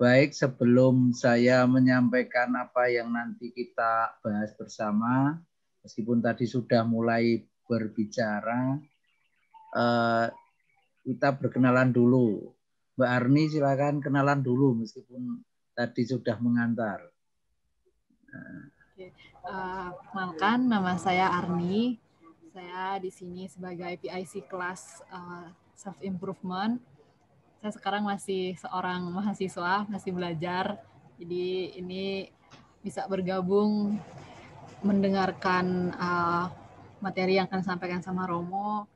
Baik, sebelum saya menyampaikan apa yang nanti kita bahas bersama, meskipun tadi sudah mulai berbicara, kita berkenalan dulu. Mbak Arni silakan kenalan dulu meskipun tadi sudah mengantar. Perkenalkan, nama saya Arni. Saya di sini sebagai PIC kelas self improvement. Saya sekarang masih seorang mahasiswa, masih belajar. Jadi ini bisa bergabung mendengarkan materi yang akan disampaikan sama Romo.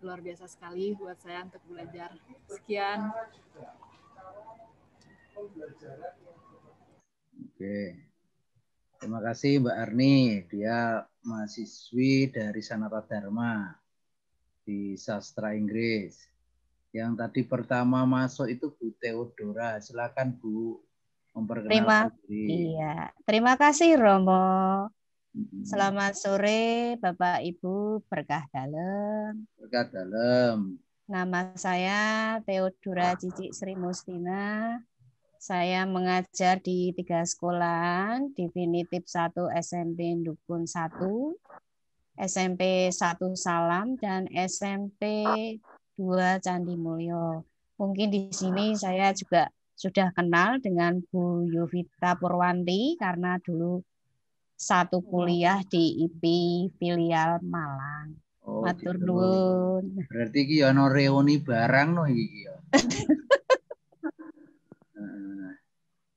Luar biasa sekali buat saya untuk belajar. Sekian. Oke. Terima kasih Mbak Arni. Dia mahasiswi dari Sanata Dharma di Sastra Inggris. Yang tadi pertama masuk itu Bu Theodora. Silakan Bu memperkenalkan diri. Iya, terima kasih Romo. Selamat sore Bapak Ibu berkah dalam. Berkah dalam. Nama saya Theodora Cici Sri Mustina. Saya mengajar di 3 sekolah, Definitif 1 SMP Dukun 1, SMP 1 Salam, dan SMP 2 Candi Mulyo. Mungkin di sini saya juga sudah kenal dengan Bu Yovita Purwanti karena dulu satu kuliah di IP filial Malang. Oh, Matur gitu. nuwun. Berarti ki ono reuni barang no iki ya.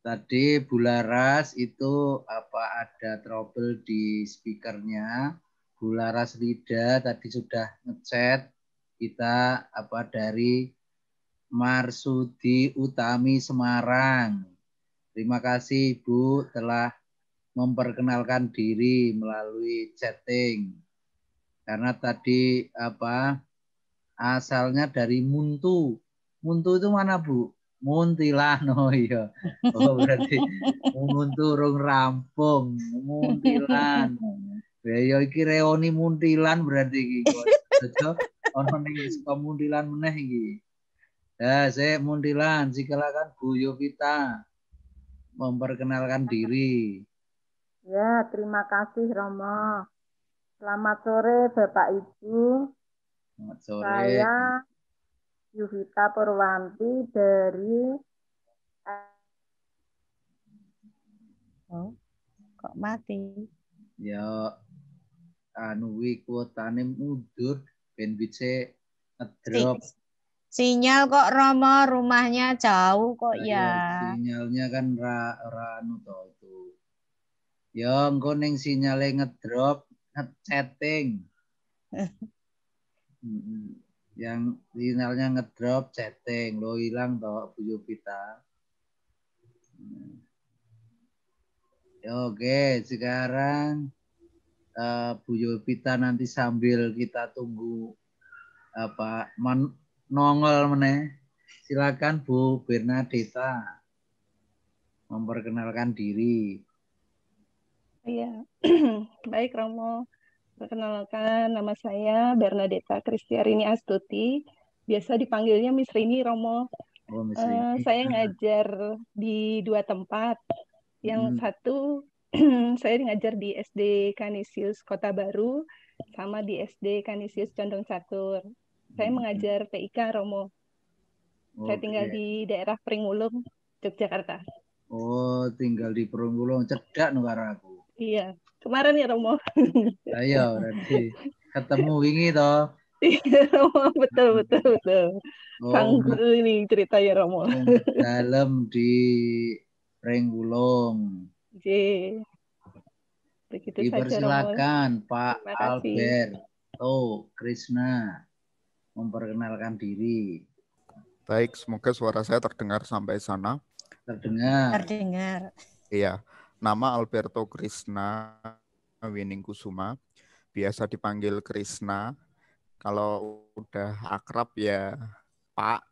Tadi Bu Laras itu apa ada trouble di speakernya. Bu Laras Lida tadi sudah ngechat kita apa dari Marsudi Utami Semarang. Terima kasih Ibu telah memperkenalkan diri melalui chatting. Karena tadi apa asalnya dari Muntu. Muntu itu mana Bu? Muntilan, oh iya. Oh berarti Muntu rung rampung, Muntilan. Ya iki reoni Muntilan berarti iki. Aja ono ning saka Muntilan meneh iki. Ya, saya Muntilan, silakan Bu Yovita memperkenalkan diri. Ya, terima kasih Romo. Selamat sore Bapak Ibu. Selamat sore. Saya Yovita Purwanti dari Kok mati? Ya anu kuotane mundur ben bisa ngedrop. Sinyal kok Romo, rumahnya jauh kok ya. Sinyalnya kan anu toh itu. Ya engko ning sinyale ngedrop, chatting. Yang sinyalnya ngedrop chatting, lo hilang toh Bu Yovita. Ya, oke, sekarang Bu Yovita nanti sambil kita tunggu apa nongol meneh. Silakan Bu Bernadetta memperkenalkan diri. Iya, baik Romo. Perkenalkan nama saya Bernadetta Kristiarini Astuti. Biasa dipanggilnya Miss Rini Romo. Oh, Miss Rini. Saya ngajar di 2 tempat. Yang satu saya ngajar di SD Kanisius Kota Baru sama di SD Kanisius Condong Catur. Saya mengajar TIK Romo. Saya tinggal di daerah Pringulung, Yogyakarta. Oh, tinggal di Pringulung, cedak no karo aku. Iya, kemarin ya Romo. Ayo, berarti ketemu wingi toh. Iya Romo, betul. Sang guru ini cerita ya Romo. Dalam di Pringulung. Begitu Dipersilakan Pak Alberto Krishna memperkenalkan diri. Baik, semoga suara saya terdengar sampai sana. Terdengar. Iya, nama Alberto Krishna Winingkusuma, biasa dipanggil Krishna. Kalau udah akrab ya Pak,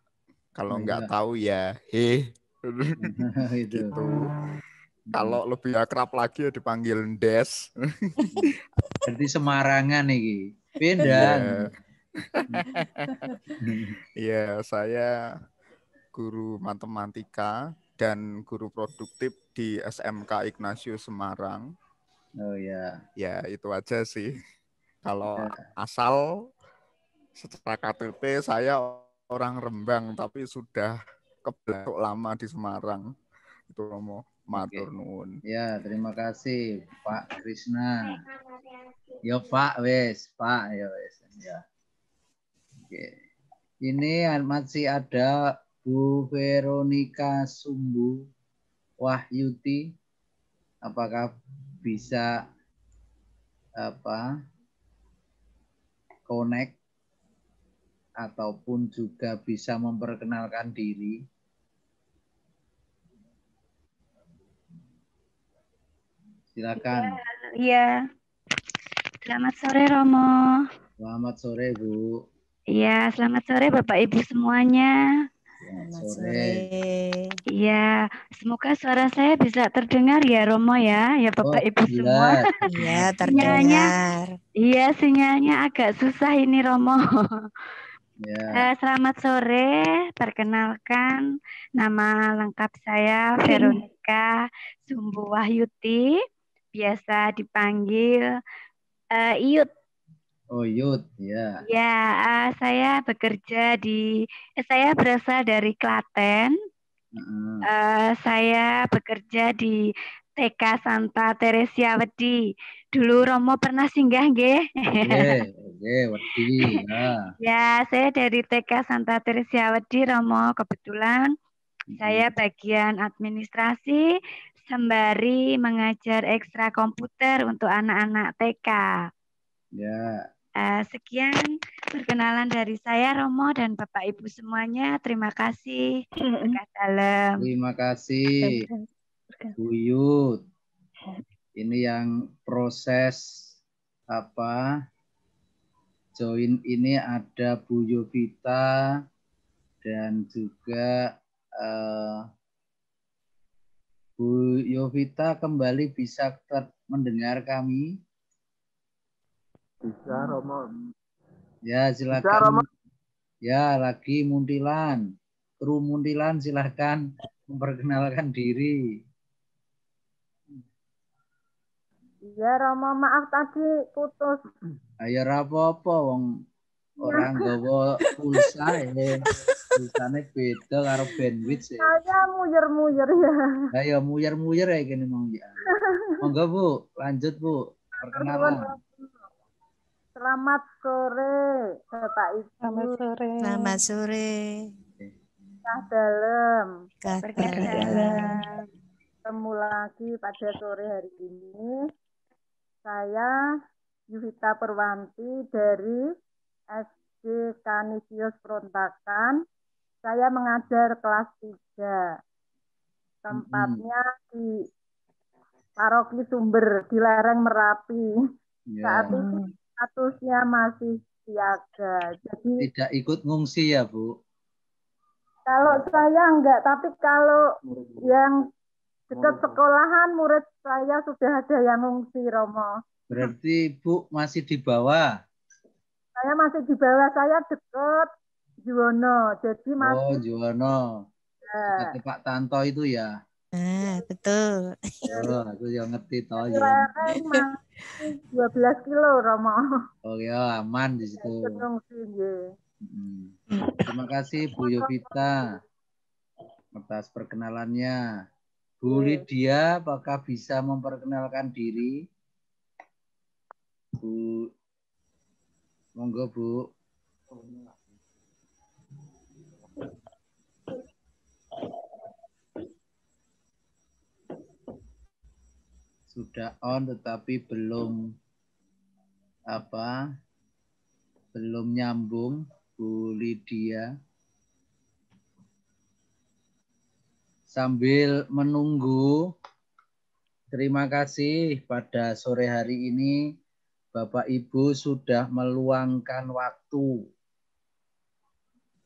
kalau nggak tahu ya gitu. Kalau lebih akrab lagi ya dipanggil Des. Jadi Semarangan nih, beda. Ya, saya guru matematika dan guru produktif di SMK Ignatius Semarang. Oh ya. Ya, itu aja sih. Kalau Ya. asal secara KTP saya orang Rembang tapi sudah kebentuk lama di Semarang. Itu Romo, matur nuwun. Ya, terima kasih Pak Krisna. Yo Pak wes, Pak ya wes. Ya. Oke. Ini masih ada Bu Veronica Sumbu Wahyuti. Apakah bisa connect ataupun juga bisa memperkenalkan diri? Silakan. Iya. Selamat sore Romo. Selamat sore Bu. Iya, selamat sore Bapak Ibu semuanya. Selamat sore. Iya, semoga suara saya bisa terdengar ya Romo ya Bapak Ibu semua. Iya, terdengar. Iya, sinyalnya agak susah ini Romo. Ya. Selamat sore, perkenalkan nama lengkap saya Veronica Sumbu Wahyuti, biasa dipanggil Iyut. Oh, Yud, ya. Ya, saya bekerja saya berasal dari Klaten. Saya bekerja di TK Santa Teresia Wedi. Dulu Romo pernah singgah nggih? Oke, Wedi. Ya, saya dari TK Santa Teresia Wedi Romo. Kebetulan saya bagian administrasi sembari mengajar ekstra komputer untuk anak-anak TK. Ya. Sekian perkenalan dari saya Romo dan Bapak Ibu semuanya. Terima kasih. Berkah dalam. Terima kasih Bu Yud. Ini yang proses join ini ada Bu Yovita dan juga Bu Yovita kembali bisa mendengar kami. Bisa Romo. Ya silakan. Bisa, Romo. Ya lagi Muntilan. Kru Muntilan silakan memperkenalkan diri. Iya Romo, maaf tadi putus. Ayo apa-apa wong orang gawa pulsa pulsane beda karo bandwidth ya. Saya muyer-muyer ya. Ayo muyer-muyer ya gini mau ya. Monggo Bu, lanjut Bu. Perkenalan. Selamat sore Bapak Ibu. Selamat sore. Selamat sore. Berkah dalam. Berkah dalam. Ketemu lagi pada sore hari ini. Saya Yuvita Perwanti dari SD Kanisius Perontakan. Saya mengajar kelas 3. Tempatnya di Paroki Sumber di lereng Merapi. Saat ini statusnya masih siaga. Jadi tidak ikut ngungsi ya Bu? Kalau saya enggak, tapi kalau yang dekat sekolahan murid saya sudah ada yang ngungsi Romo. Berarti Bu masih di bawah? Saya masih di bawah, saya dekat Juwono. Jadi masih. Oh Juwono. Ya. Dekat Pak Tanto itu ya? Betul. Oh, aku yang ngerti toh ya. Lereng masih 12 kilo Romo. Oh ya, aman di situ. Terima kasih Bu Yovita atas perkenalannya. Bu Lydia, apakah bisa memperkenalkan diri? Bu, monggo Bu. Sudah on tetapi belum nyambung Bu Lydia. Sambil menunggu, terima kasih pada sore hari ini Bapak Ibu sudah meluangkan waktu.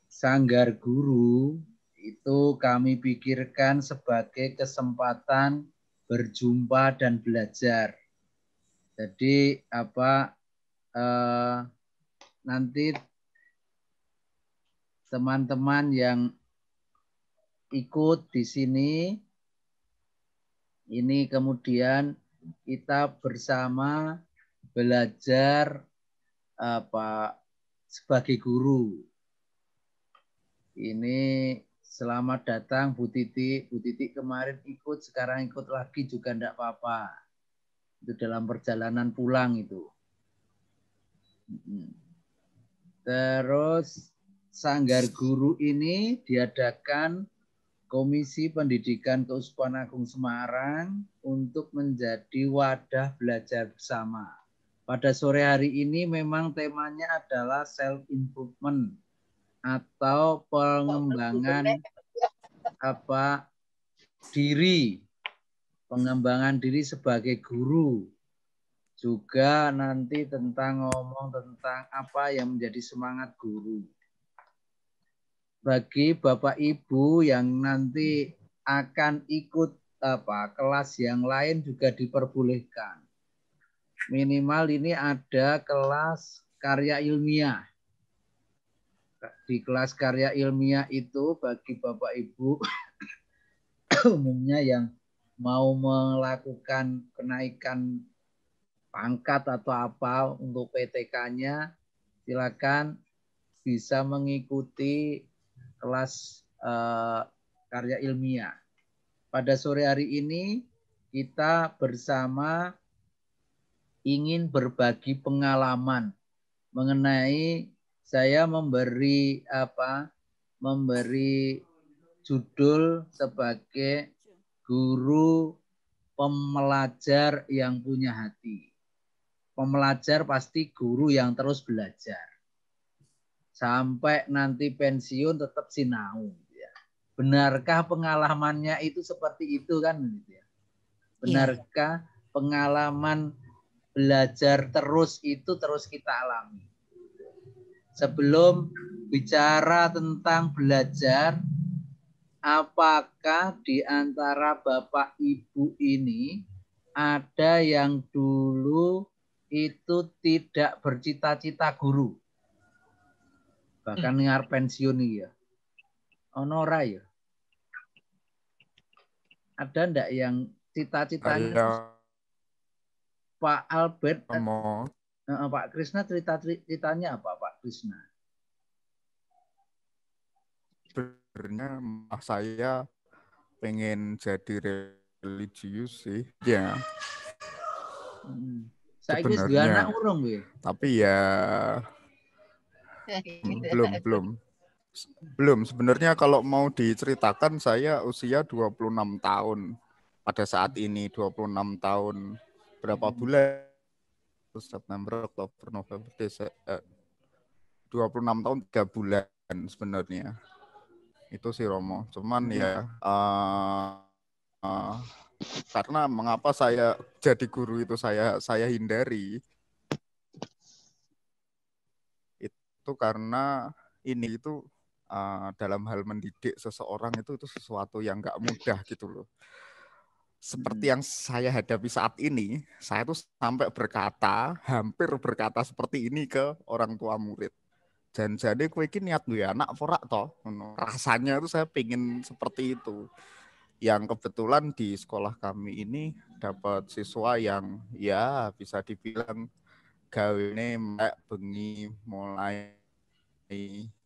Sanggar Guru itu kami pikirkan sebagai kesempatan berjumpa dan belajar. Jadi nanti teman-teman yang ikut di sini. Ini kemudian kita bersama belajar sebagai guru. Ini selamat datang Bu Titi. Bu Titi kemarin ikut, sekarang ikut lagi juga enggak apa-apa. Itu dalam perjalanan pulang itu. Terus Sanggar Guru ini diadakan Komisi Pendidikan Keuskupan Agung Semarang untuk menjadi wadah belajar bersama. Pada sore hari ini memang temanya adalah self-improvement atau pengembangan diri, pengembangan diri sebagai guru. Juga nanti ngomong tentang apa yang menjadi semangat guru. Bagi Bapak Ibu yang nanti akan ikut kelas yang lain juga diperbolehkan. Minimal ini ada kelas karya ilmiah. Di kelas karya ilmiah itu bagi Bapak Ibu umumnya yang mau melakukan kenaikan pangkat atau apa untuk PTK-nya, silakan bisa mengikuti kelas karya ilmiah. Pada sore hari ini kita bersama ingin berbagi pengalaman mengenai, saya memberi judul sebagai guru pembelajar yang punya hati. Pembelajar pasti guru yang terus belajar. Sampai nanti pensiun tetap sinau. Ya. Benarkah pengalamannya itu seperti itu kan? Benarkah pengalaman belajar terus itu terus kita alami? Sebelum bicara tentang belajar, apakah di antara Bapak Ibu ini ada yang dulu itu tidak bercita-cita guru? Bahkan dengar pensiun ya. Honora ya. Ada enggak yang cita-citanya Pak Albert? Pak Krisna ceritanya apa Pak Krisna? Sebenarnya saya pengen jadi religius sih. Ya. Saya juga anak urung ya. Tapi ya belum. Sebenarnya kalau mau diceritakan saya usia 26 tahun. Pada saat ini 26 tahun. Berapa bulan? September, Oktober, November, Desember. 26 tahun 3 bulan sebenarnya. Itu sih Romo. Cuman ya karena mengapa saya jadi guru itu saya hindari. Itu karena ini itu dalam hal mendidik seseorang itu sesuatu yang nggak mudah gitu loh. Seperti yang saya hadapi saat ini, saya tuh sampai hampir berkata seperti ini ke orang tua murid. Dan jadi kowe iki niat duwe anak ora toh? Rasanya itu saya pengen seperti itu. Yang kebetulan di sekolah kami ini dapat siswa yang ya bisa dibilang gawene mek bengi mulai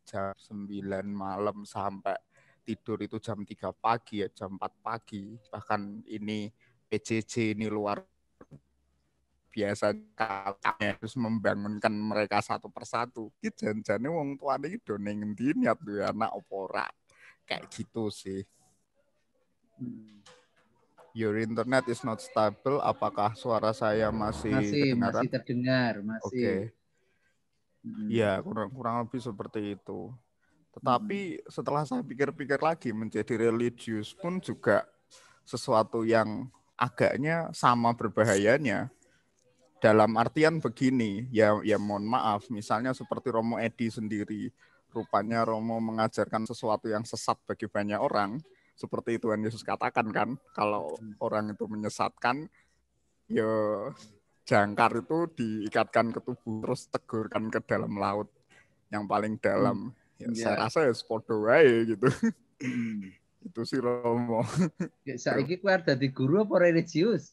jam 9 malam sampai tidur itu jam 3 pagi ya, jam 4 pagi. Bahkan ini PJJ ini luar biasa harus membangunkan mereka satu persatu. Ki janjane wong tuane iki do ning endi niat duwe anak apa ora. Kayak gitu sih. Your internet is not stable. Apakah suara saya masih kedengaran? Masih terdengar, masih. Oke. Ya, kurang lebih seperti itu. Tetapi setelah saya pikir-pikir lagi, menjadi religius pun juga sesuatu yang agaknya sama berbahayanya. Dalam artian begini, ya mohon maaf, misalnya seperti Romo Edi sendiri, rupanya Romo mengajarkan sesuatu yang sesat bagi banyak orang, seperti Tuhan Yesus katakan kan, kalau orang itu menyesatkan, ya jangkar itu diikatkan ke tubuh, terus tegurkan ke dalam laut yang paling dalam. Ya, saya rasa ya sepodo wae gitu. Itu sih Romo. Saiki kowe arep dadi guru apa religius?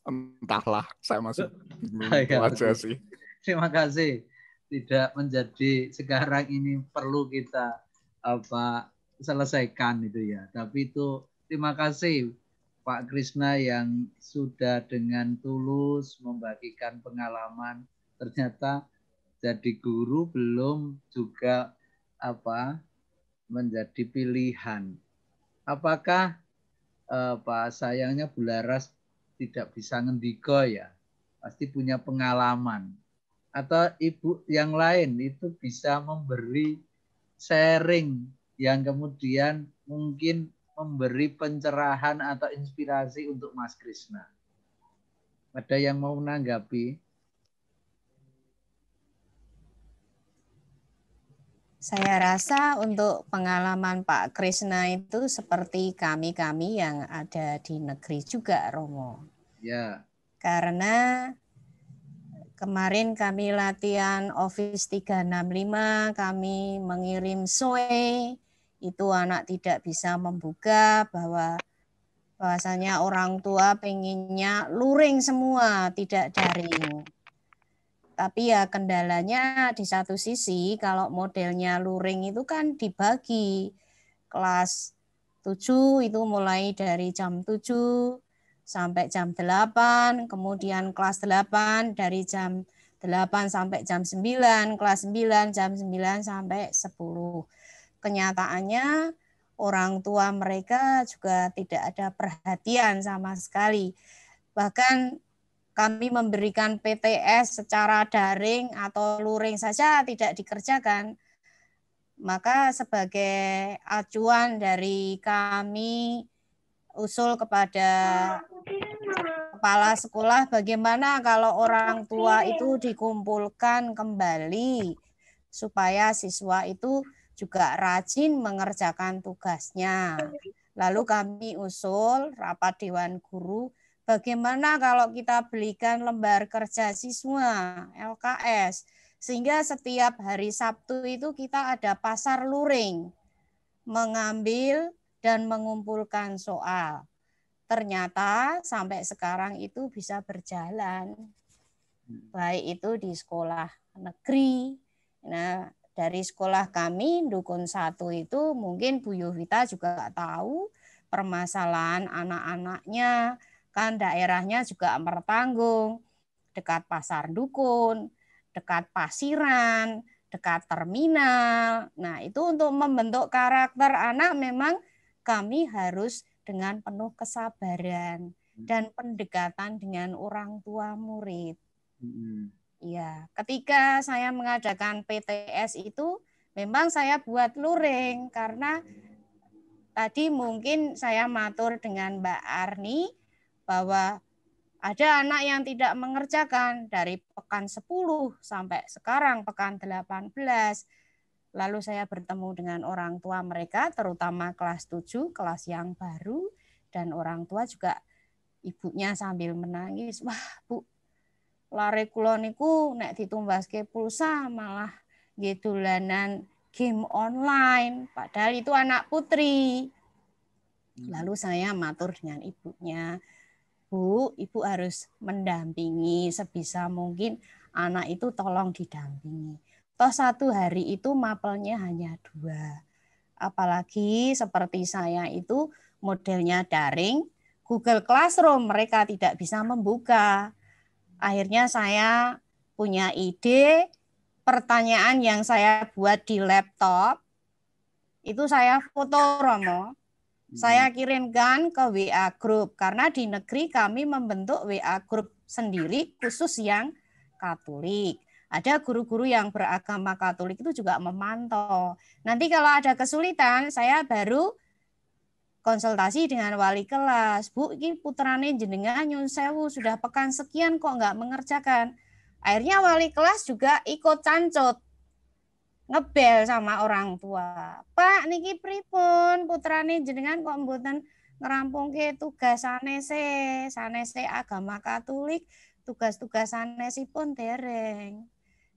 Entahlah, saya masih bingung itu Ya, aja oke. sih. Terima kasih. Tidak menjadi sekarang ini perlu kita selesaikan itu ya. Tapi itu terima kasih Pak Krisna yang sudah dengan tulus membagikan pengalaman. Ternyata jadi guru belum juga menjadi pilihan. Apakah Pak sayangnya Bu Laras tidak bisa ngendiko ya? Pasti punya pengalaman. Atau ibu yang lain itu bisa memberi sharing yang kemudian mungkin memberi pencerahan atau inspirasi untuk Mas Krisna. Ada yang mau menanggapi? Saya rasa untuk pengalaman Pak Krisna itu seperti kami-kami yang ada di negeri juga, Romo. Ya. Karena kemarin kami latihan Office 365, kami mengirim SOE, itu anak tidak bisa membuka bahwasanya orang tua pengennya luring semua, tidak daring. Tapi ya kendalanya di satu sisi kalau modelnya luring itu kan dibagi. Kelas 7 itu mulai dari jam 7 sampai jam 8, kemudian kelas 8 dari jam 8 sampai jam 9, kelas 9 jam 9 sampai 10. Kenyataannya orang tua mereka juga tidak ada perhatian sama sekali. Bahkan kami memberikan PTS secara daring atau luring saja tidak dikerjakan. Maka sebagai acuan dari kami usul kepada kepala sekolah bagaimana kalau orang tua itu dikumpulkan kembali supaya siswa itu juga rajin mengerjakan tugasnya. Lalu kami usul rapat Dewan Guru, bagaimana kalau kita belikan lembar kerja siswa LKS, sehingga setiap hari Sabtu itu kita ada pasar luring, mengambil dan mengumpulkan soal. Ternyata sampai sekarang itu bisa berjalan, baik itu di sekolah negeri. Nah, dari sekolah kami, Dukun 1 itu mungkin Bu Yovita juga tahu permasalahan anak-anaknya, kan daerahnya juga Mertanggung, dekat Pasar Dukun, dekat Pasiran, dekat terminal. Nah, itu untuk membentuk karakter anak memang kami harus dengan penuh kesabaran dan pendekatan dengan orang tua murid. Ya, ketika saya mengadakan PTS itu memang saya buat luring karena tadi mungkin saya matur dengan Mbak Arni bahwa ada anak yang tidak mengerjakan dari pekan 10 sampai sekarang pekan 18. Lalu saya bertemu dengan orang tua mereka, terutama kelas 7, kelas yang baru, dan orang tua juga ibunya sambil menangis, wah Bu, lare kula niku nek ditumbaske pulsa malah nggih dolanan game online, padahal itu anak putri. Lalu saya matur dengan ibunya, Bu, Ibu harus mendampingi sebisa mungkin anak itu tolong didampingi. Toh satu hari itu mapelnya hanya 2. Apalagi seperti saya itu modelnya daring, Google Classroom mereka tidak bisa membuka. Akhirnya saya punya ide, pertanyaan yang saya buat di laptop, itu saya foto, Romo. Saya kirimkan ke WA Group, karena di negeri kami membentuk WA Group sendiri khusus yang Katolik. Ada guru-guru yang beragama Katolik itu juga memantau. Nanti kalau ada kesulitan, saya baru konsultasi dengan wali kelas. Bu, ini putrane jenengan nyun sewu, sudah pekan sekian kok nggak mengerjakan. Akhirnya wali kelas juga ikut cancut. Ngebel sama orang tua. Pak, niki pripun putrane jenengan kok mboten ngerampungke tugas sanese agama Katolik, tugas-tugas sanesipun dereng.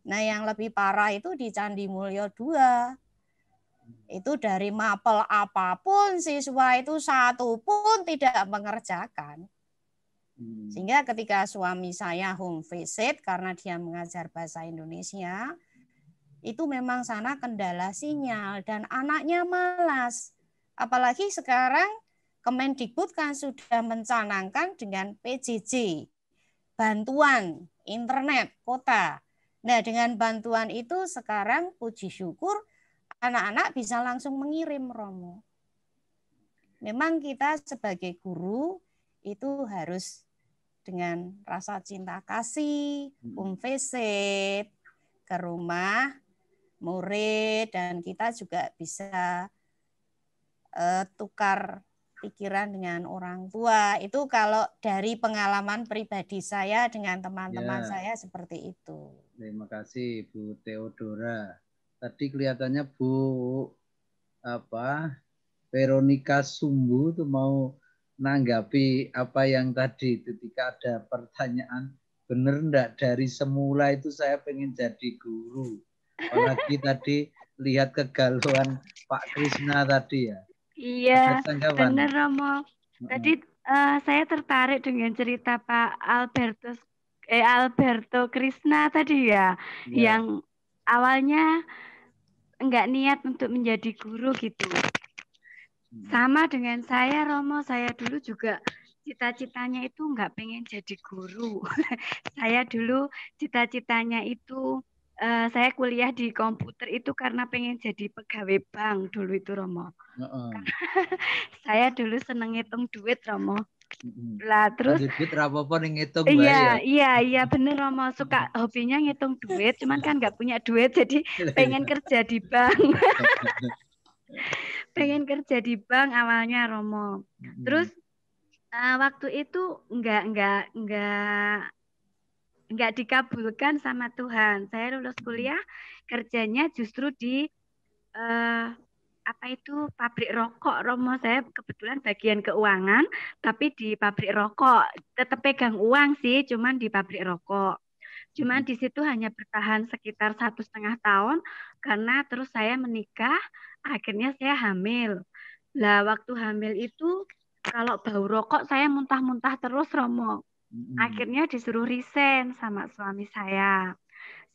Nah, yang lebih parah itu di Candi Mulyo 2. Itu dari mapel apapun siswa itu satu pun tidak mengerjakan. Sehingga ketika suami saya home visit karena dia mengajar bahasa Indonesia, itu memang sana kendala sinyal dan anaknya malas. Apalagi sekarang Kemendikbud kan sudah mencanangkan dengan PJJ, bantuan internet kota. Nah, dengan bantuan itu sekarang puji syukur anak-anak bisa langsung mengirim, Romo. Memang kita sebagai guru itu harus dengan rasa cinta kasih, visit ke rumah murid, dan kita juga bisa tukar pikiran dengan orang tua. Itu kalau dari pengalaman pribadi saya dengan teman-teman saya seperti itu. Terima kasih Bu Theodora. Tadi kelihatannya Bu Veronica Sumbu tuh mau nanggapi apa yang tadi ketika ada pertanyaan, bener enggak dari semula itu saya pengen jadi guru. Apalagi tadi lihat kegalauan Pak Krisna tadi ya. Iya, benar Romo. Tadi saya tertarik dengan cerita Pak Alberto Krisna tadi ya, yang awalnya enggak niat untuk menjadi guru gitu. Sama dengan saya Romo, saya dulu juga cita-citanya itu enggak pengen jadi guru. Saya dulu cita-citanya itu saya kuliah di komputer itu karena pengen jadi pegawai bank dulu itu Romo. Saya dulu seneng ngitung duit Romo. Lah terus duit apa-apa ngitung iya bener Romo, suka hobinya ngitung duit, cuman kan nggak punya duit jadi pengen kerja di bank. Pengen kerja di bank awalnya Romo. Terus waktu itu enggak dikabulkan sama Tuhan. Saya lulus kuliah, kerjanya justru di pabrik rokok Romo. Saya kebetulan bagian keuangan, tapi di pabrik rokok. Tetap pegang uang sih, cuman di pabrik rokok. Cuman di situ hanya bertahan sekitar 1,5 tahun, karena terus saya menikah, akhirnya saya hamil. Lah waktu hamil itu, kalau bau rokok saya muntah-muntah terus Romo. Akhirnya disuruh resign sama suami saya.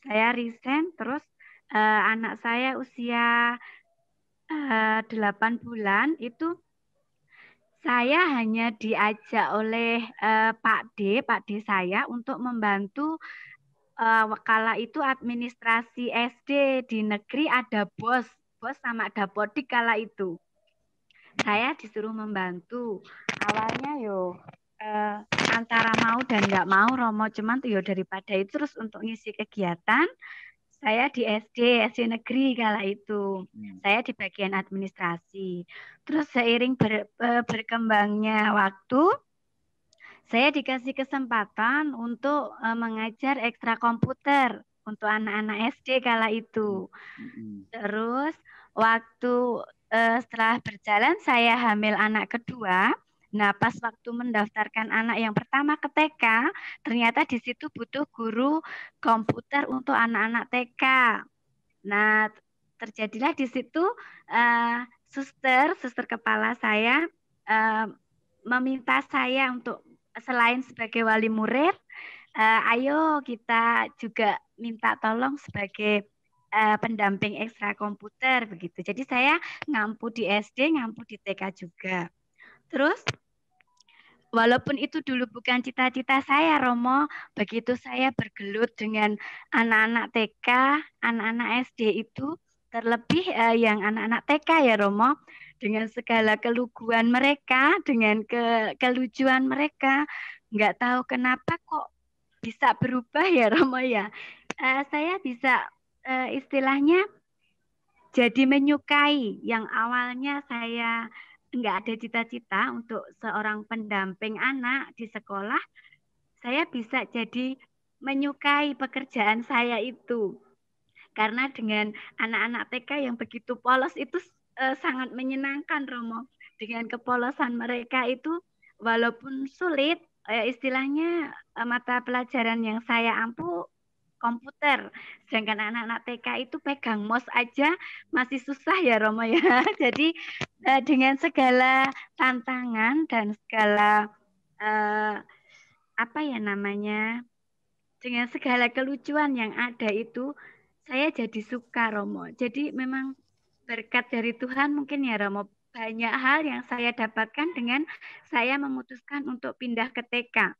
Saya resign, terus anak saya usia 8 bulan itu saya hanya diajak oleh Pak D saya untuk membantu kala itu administrasi SD di negeri, ada bos sama dapodik kala itu. Saya disuruh membantu. Awalnya antara mau dan nggak mau Romo, cuman tuh daripada itu terus untuk ngisi kegiatan. Saya di SD negeri kala itu. Saya di bagian administrasi. Terus seiring berkembangnya waktu, saya dikasih kesempatan untuk mengajar ekstra komputer untuk anak-anak SD kala itu. Terus waktu setelah berjalan saya hamil anak kedua. Nah, pas waktu mendaftarkan anak yang pertama ke TK, ternyata di situ butuh guru komputer untuk anak-anak TK. Nah, terjadilah di situ suster kepala saya meminta saya untuk selain sebagai wali murid, ayo kita juga minta tolong sebagai pendamping ekstra komputer begitu. Jadi saya ngampu di SD, ngampu di TK juga. Terus walaupun itu dulu bukan cita-cita saya Romo, begitu saya bergelut dengan anak-anak TK, anak-anak SD itu, terlebih yang anak-anak TK ya Romo, dengan segala keluguan mereka, dengan kelucuan mereka, nggak tahu kenapa kok bisa berubah ya Romo ya. Saya bisa istilahnya jadi menyukai yang awalnya saya nggak ada cita-cita untuk seorang pendamping anak di sekolah, saya bisa jadi menyukai pekerjaan saya itu. Karena dengan anak-anak TK yang begitu polos itu sangat menyenangkan Romo. Dengan kepolosan mereka itu walaupun sulit, istilahnya mata pelajaran yang saya ampu komputer. Sedangkan anak-anak TK itu pegang mouse aja masih susah ya Romo ya. Jadi dengan segala tantangan dan segala apa ya namanya, dengan segala kelucuan yang ada itu, saya jadi suka Romo. Jadi memang berkat dari Tuhan mungkin ya Romo, banyak hal yang saya dapatkan dengan saya memutuskan untuk pindah ke TK.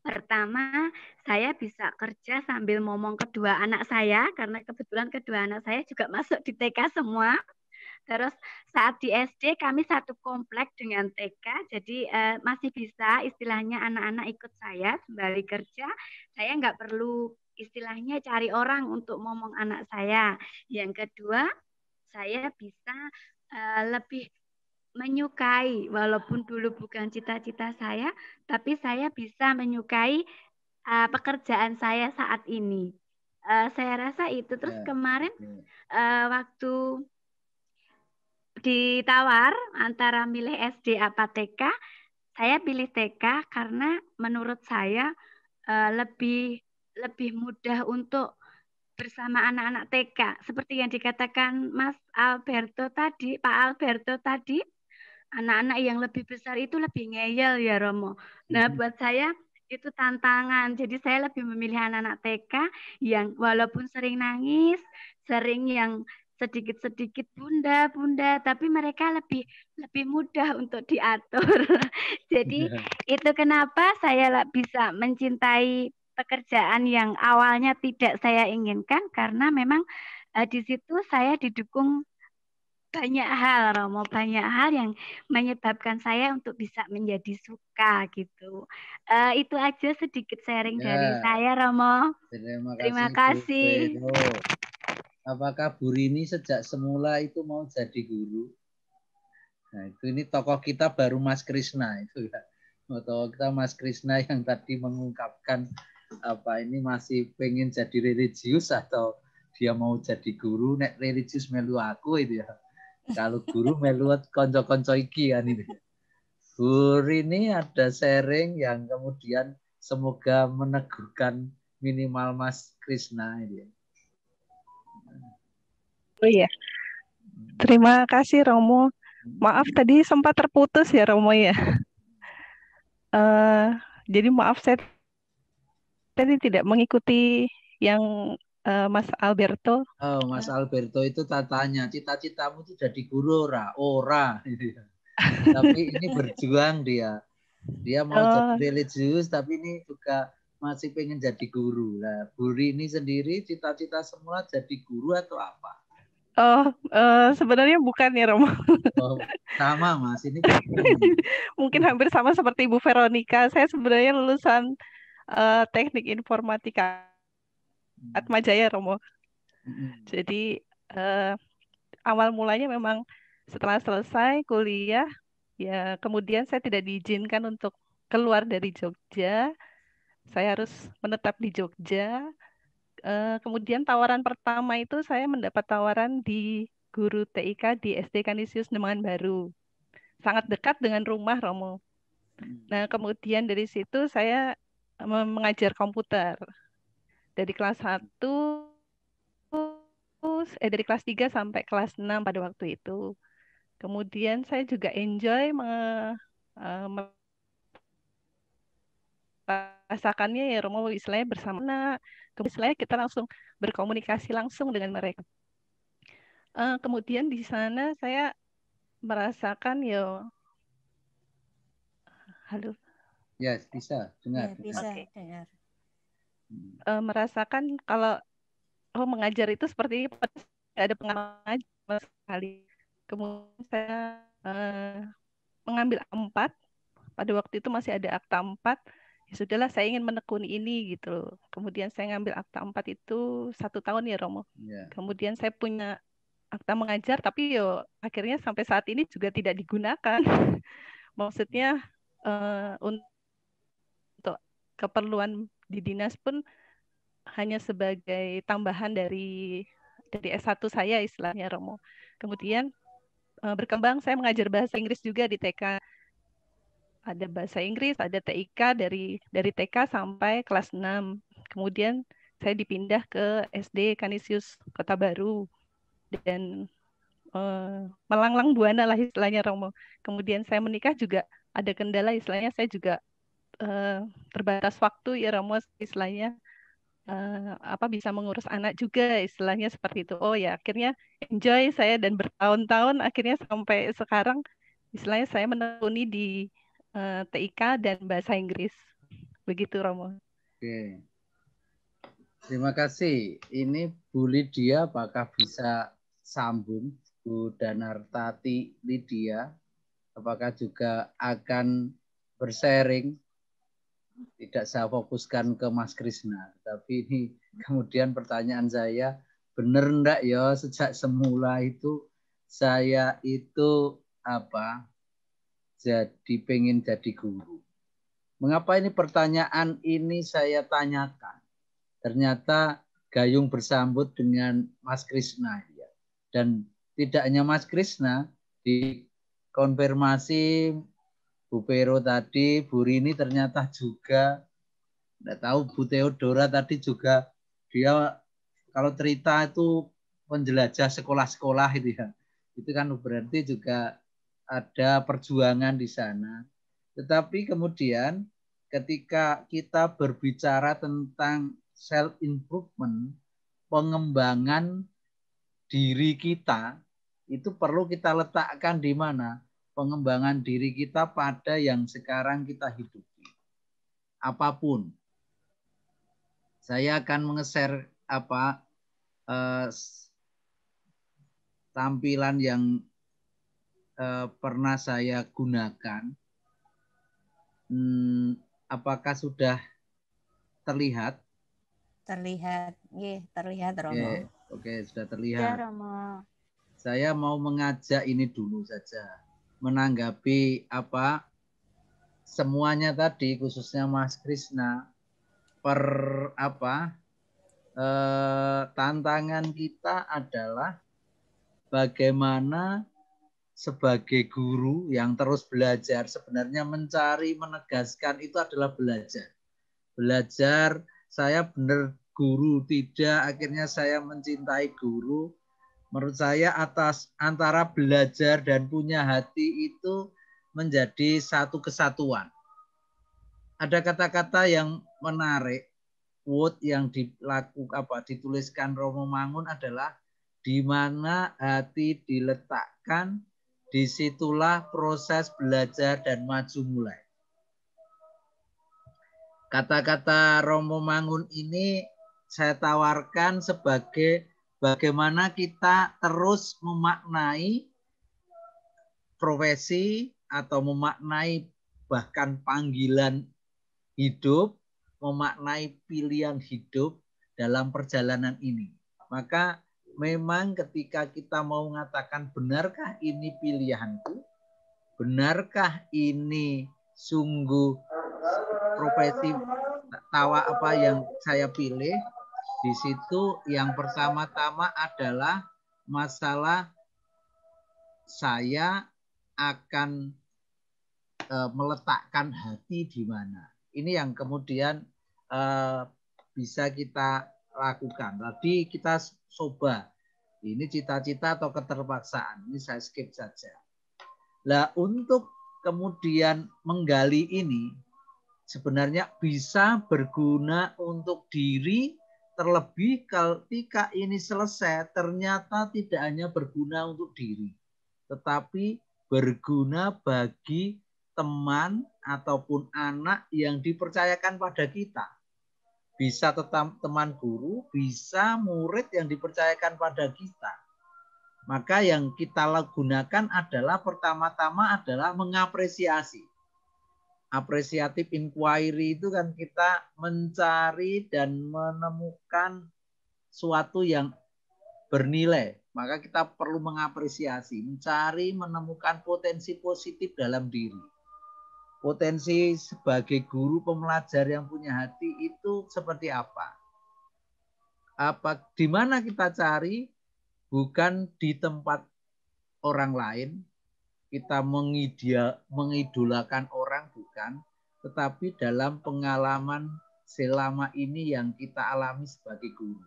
Pertama, saya bisa kerja sambil ngomong kedua anak saya, karena kebetulan kedua anak saya juga masuk di TK semua. Terus saat di SD kami satu komplek dengan TK, jadi masih bisa istilahnya anak-anak ikut saya sembari kerja. Saya nggak perlu istilahnya cari orang untuk ngomong anak saya. Yang kedua, saya bisa lebih menyukai, walaupun dulu bukan cita-cita saya, tapi saya bisa menyukai pekerjaan saya saat ini. Saya rasa itu. Terus kemarin waktu ditawar antara milih SD apa TK, saya pilih TK karena menurut saya lebih mudah untuk bersama anak-anak TK. Seperti yang dikatakan Mas Alberto tadi, Pak Alberto tadi, anak-anak yang lebih besar itu lebih ngeyel ya Romo. Nah buat saya itu tantangan. Jadi saya lebih memilih anak-anak TK yang walaupun sering nangis, sering yang sedikit-sedikit bunda, tapi mereka lebih mudah untuk diatur. Jadi itu kenapa saya bisa mencintai pekerjaan yang awalnya tidak saya inginkan, karena memang di situ saya didukung banyak hal Romo, banyak hal yang menyebabkan saya untuk bisa menjadi suka gitu. Itu aja sedikit sharing dari saya Romo. Terima kasih. Bu Vero. Apakah Bu Rini sejak semula itu mau jadi guru? Nah itu ini tokoh kita baru Mas Krisna itu ya. Tokoh kita Mas Krisna yang tadi mengungkapkan apa ini masih pengen jadi religius atau dia mau jadi guru. Nek religius melu aku itu ya. Kalau guru meluat konco-konco iki kan ini. Bu Rini ada sharing yang kemudian semoga meneguhkan minimal Mas Krisna ini. Oh iya. Terima kasih Romo. Maaf tadi sempat terputus ya Romo ya. Jadi maaf saya tadi tidak mengikuti yang Mas Alberto. Oh, Mas Alberto itu tanya, cita-citamu itu jadi guru ora. Tapi ini berjuang dia. Dia mau jadi religius, tapi ini juga masih pengen jadi guru. Nah, Bu Rini sendiri cita-cita semula jadi guru atau apa? Sebenarnya bukan ya Romo. Oh, sama Mas, ini mungkin hampir sama seperti Bu Veronica. Saya sebenarnya lulusan teknik informatika Atmajaya Romo. Jadi awal mulanya memang setelah selesai kuliah, ya kemudian saya tidak diizinkan untuk keluar dari Jogja. Saya harus menetap di Jogja. Kemudian tawaran pertama itu saya mendapat tawaran di guru TIK di SD Kanisius Demangan Baru. Sangat dekat dengan rumah Romo. Nah, kemudian dari situ saya mengajar komputer. Dari kelas 1 dari kelas 3 sampai kelas 6 pada waktu itu. Kemudian saya juga enjoy merasakannya ya Romo, istilahnya bersama istilahnya kita langsung berkomunikasi langsung dengan mereka. Kemudian di sana saya merasakan halo. Yes, bisa dengar. Ya, bisa dengar. Merasakan kalau mengajar itu seperti ini, ada pengalaman sekali. Kemudian saya mengambil A4. Pada waktu itu masih ada akta 4. Ya sudahlah, saya ingin menekuni ini gitu. Kemudian saya ngambil akta 4 itu 1 tahun ya Romo. Yeah. Kemudian saya punya akta mengajar, tapi akhirnya sampai saat ini juga tidak digunakan. Maksudnya untuk keperluan di dinas pun hanya sebagai tambahan dari S1 saya istilahnya Romo. Kemudian berkembang saya mengajar bahasa Inggris juga di TK. Ada bahasa Inggris, ada TIK dari TK sampai kelas 6. Kemudian saya dipindah ke SD Kanisius Kota Baru dan melanglang buana lah istilahnya Romo. Kemudian saya menikah juga ada kendala istilahnya, saya juga terbatas waktu ya Romo, istilahnya bisa mengurus anak juga istilahnya seperti itu. Oh ya, akhirnya enjoy saya dan bertahun-tahun akhirnya sampai sekarang istilahnya saya menekuni di TIK dan bahasa Inggris. Begitu Romo. Oke. Terima kasih. Ini Bu Lydia apakah bisa sambung? Bu Danartati Lydia apakah juga akan bersharing? Tidak saya fokuskan ke Mas Krisna, tapi ini kemudian pertanyaan saya, benar enggak ya sejak semula itu saya itu jadi pengen jadi guru. Mengapa ini pertanyaan ini saya tanyakan? Ternyata gayung bersambut dengan Mas Krisna ya. Dan tidak hanya Mas Krisna, dikonfirmasi Bu Pero tadi, Bu Rini ternyata juga, tidak tahu Bu Theodora tadi juga, dia kalau cerita itu penjelajah sekolah-sekolah itu ya. Itu kan berarti juga ada perjuangan di sana. Tetapi kemudian ketika kita berbicara tentang self improvement, pengembangan diri kita, itu perlu kita letakkan di mana? Pengembangan diri kita pada yang sekarang kita hidupi. Apapun. Saya akan menge-share tampilan yang pernah saya gunakan. Apakah sudah terlihat? Terlihat, terlihat Romo. Oke, sudah terlihat. Ya, Romo. Saya mau mengajak ini dulu saja. Menanggapi semuanya tadi, khususnya Mas Krisna, tantangan kita adalah bagaimana sebagai guru yang terus belajar, sebenarnya mencari, menegaskan itu adalah belajar. Belajar, saya benar guru, tidak, akhirnya saya mencintai guru. Menurut saya antara belajar dan punya hati itu menjadi satu kesatuan. Ada kata-kata yang menarik, quote yang dituliskan Romo Mangun adalah di mana hati diletakkan, disitulah proses belajar dan maju mulai. Kata-kata Romo Mangun ini saya tawarkan sebagai bagaimana kita terus memaknai profesi atau memaknai bahkan panggilan hidup, memaknai pilihan hidup dalam perjalanan ini. Maka memang ketika kita mau mengatakan benarkah ini pilihanku? Benarkah ini sungguh profesi yang saya pilih? Di situ yang pertama-tama adalah masalah saya akan meletakkan hati di mana. Ini yang kemudian bisa kita lakukan. Tadi kita coba, ini cita-cita atau keterpaksaan. Ini saya skip saja. Nah, untuk kemudian menggali ini, sebenarnya bisa berguna untuk diri. Terlebih ketika ini selesai, ternyata tidak hanya berguna untuk diri, tetapi berguna bagi teman ataupun anak yang dipercayakan pada kita. Bisa tetap teman guru, bisa murid yang dipercayakan pada kita. Maka yang kita gunakan adalah pertama-tama adalah mengapresiasi. Apresiatif inquiry itu kan kita mencari dan menemukan suatu yang bernilai. Maka kita perlu mengapresiasi, mencari, menemukan potensi positif dalam diri. Potensi sebagai guru pembelajar yang punya hati itu seperti apa? Di mana kita cari? Bukan di tempat orang lain. Kita mengidolakan orang bukan, tetapi dalam pengalaman selama ini yang kita alami sebagai guru.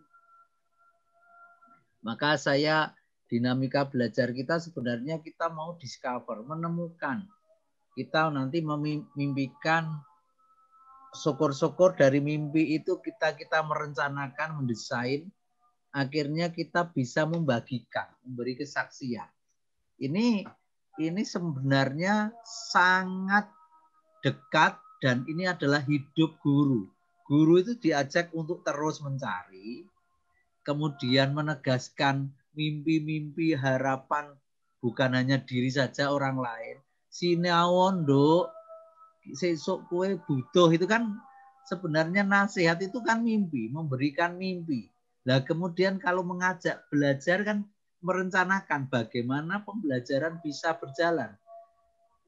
Maka saya dinamika belajar kita sebenarnya kita mau discover, menemukan. Kita nanti memimpikan, syukur-syukur dari mimpi itu kita merencanakan, mendesain, akhirnya kita bisa membagikan, memberi kesaksian. Ini sebenarnya sangat dekat dan ini adalah hidup guru. Guru itu diajak untuk terus mencari, kemudian menegaskan mimpi-mimpi, harapan bukan hanya diri saja, orang lain. Sinawon nduk, sesuk kue butuh, itu kan sebenarnya nasihat itu kan mimpi, memberikan mimpi. Nah kemudian kalau mengajak belajar kan merencanakan bagaimana pembelajaran bisa berjalan.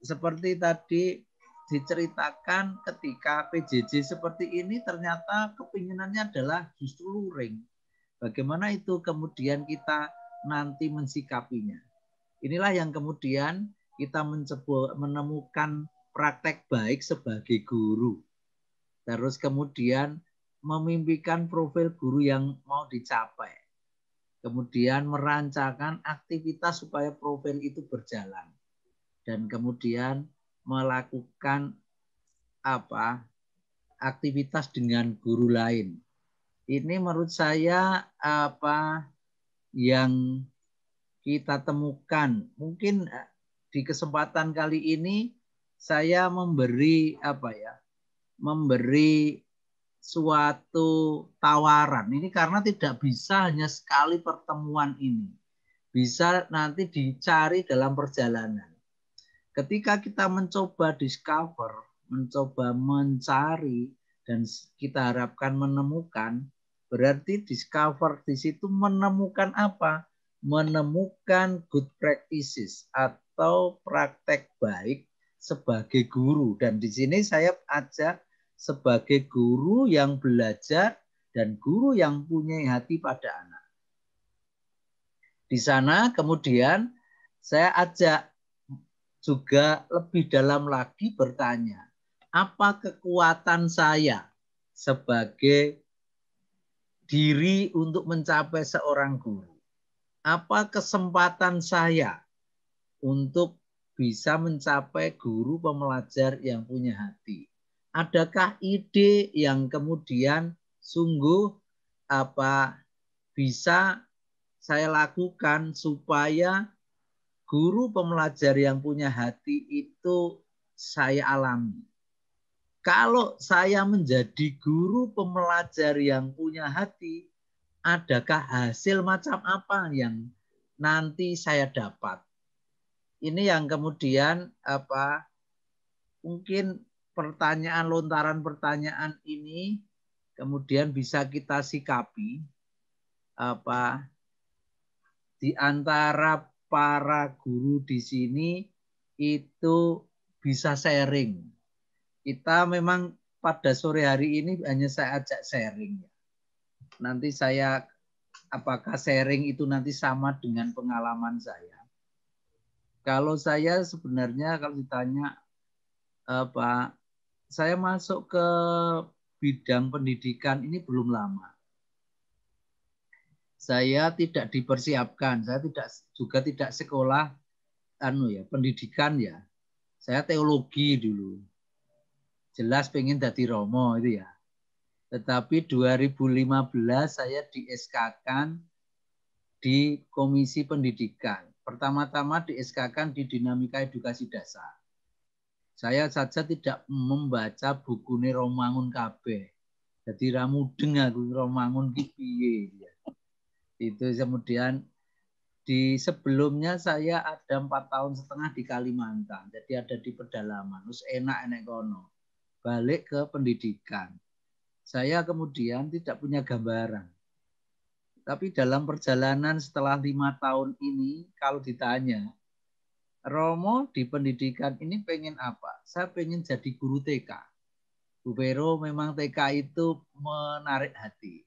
Seperti tadi diceritakan ketika PJJ seperti ini ternyata kepinginannya adalah justru luring. Bagaimana itu kemudian kita nanti mensikapinya. Inilah yang kemudian kita mencoba menemukan praktek baik sebagai guru. Terus kemudian memimpikan profil guru yang mau dicapai. Kemudian merancangkan aktivitas supaya profil itu berjalan. Dan kemudian melakukan aktivitas dengan guru lain. Ini menurut saya yang kita temukan. Mungkin di kesempatan kali ini saya memberi suatu tawaran. Ini karena tidak bisa hanya sekali pertemuan ini. Bisa nanti dicari dalam perjalanan. Ketika kita mencoba discover, mencoba mencari, dan kita harapkan menemukan, berarti discover di situ menemukan apa? Menemukan good practices atau praktek baik sebagai guru. Dan di sini saya ajak sebagai guru yang belajar dan guru yang punya hati pada anak. Di sana kemudian saya ajak juga lebih dalam lagi bertanya, apa kekuatan saya sebagai diri untuk mencapai seorang guru? Apa kesempatan saya untuk bisa mencapai guru pembelajar yang punya hati? Adakah ide yang kemudian sungguh bisa saya lakukan supaya guru pembelajar yang punya hati itu saya alami. Kalau saya menjadi guru pembelajar yang punya hati, adakah hasil macam apa yang nanti saya dapat? Ini yang kemudian mungkin lontaran pertanyaan ini kemudian bisa kita sikapi di antara para guru di sini itu bisa sharing. Kita memang pada sore hari ini hanya saya ajak sharing. Nanti saya apakah sharing itu nanti sama dengan pengalaman saya. Kalau saya sebenarnya kalau ditanya saya masuk ke bidang pendidikan ini belum lama. Saya tidak dipersiapkan, saya juga tidak sekolah pendidikan ya. Saya teologi dulu. Jelas pengen jadi Romo itu ya. Tetapi 2015 saya di SK-kan di Komisi Pendidikan. Pertama-tama di SK-kan di Dinamika Edukasi Dasar. Saya saja tidak membaca buku Romangun kabeh. Jadi ramudeng aku Romangun ki piye ya. Itu kemudian di sebelumnya saya ada 4,5 tahun di Kalimantan. Jadi ada di pedalaman. Terus enak kono. Balik ke pendidikan. Saya kemudian tidak punya gambaran. Tapi dalam perjalanan setelah 5 tahun ini, kalau ditanya, Romo di pendidikan ini pengen apa? Saya pengen jadi guru TK. Bu Vero memang TK itu menarik hati.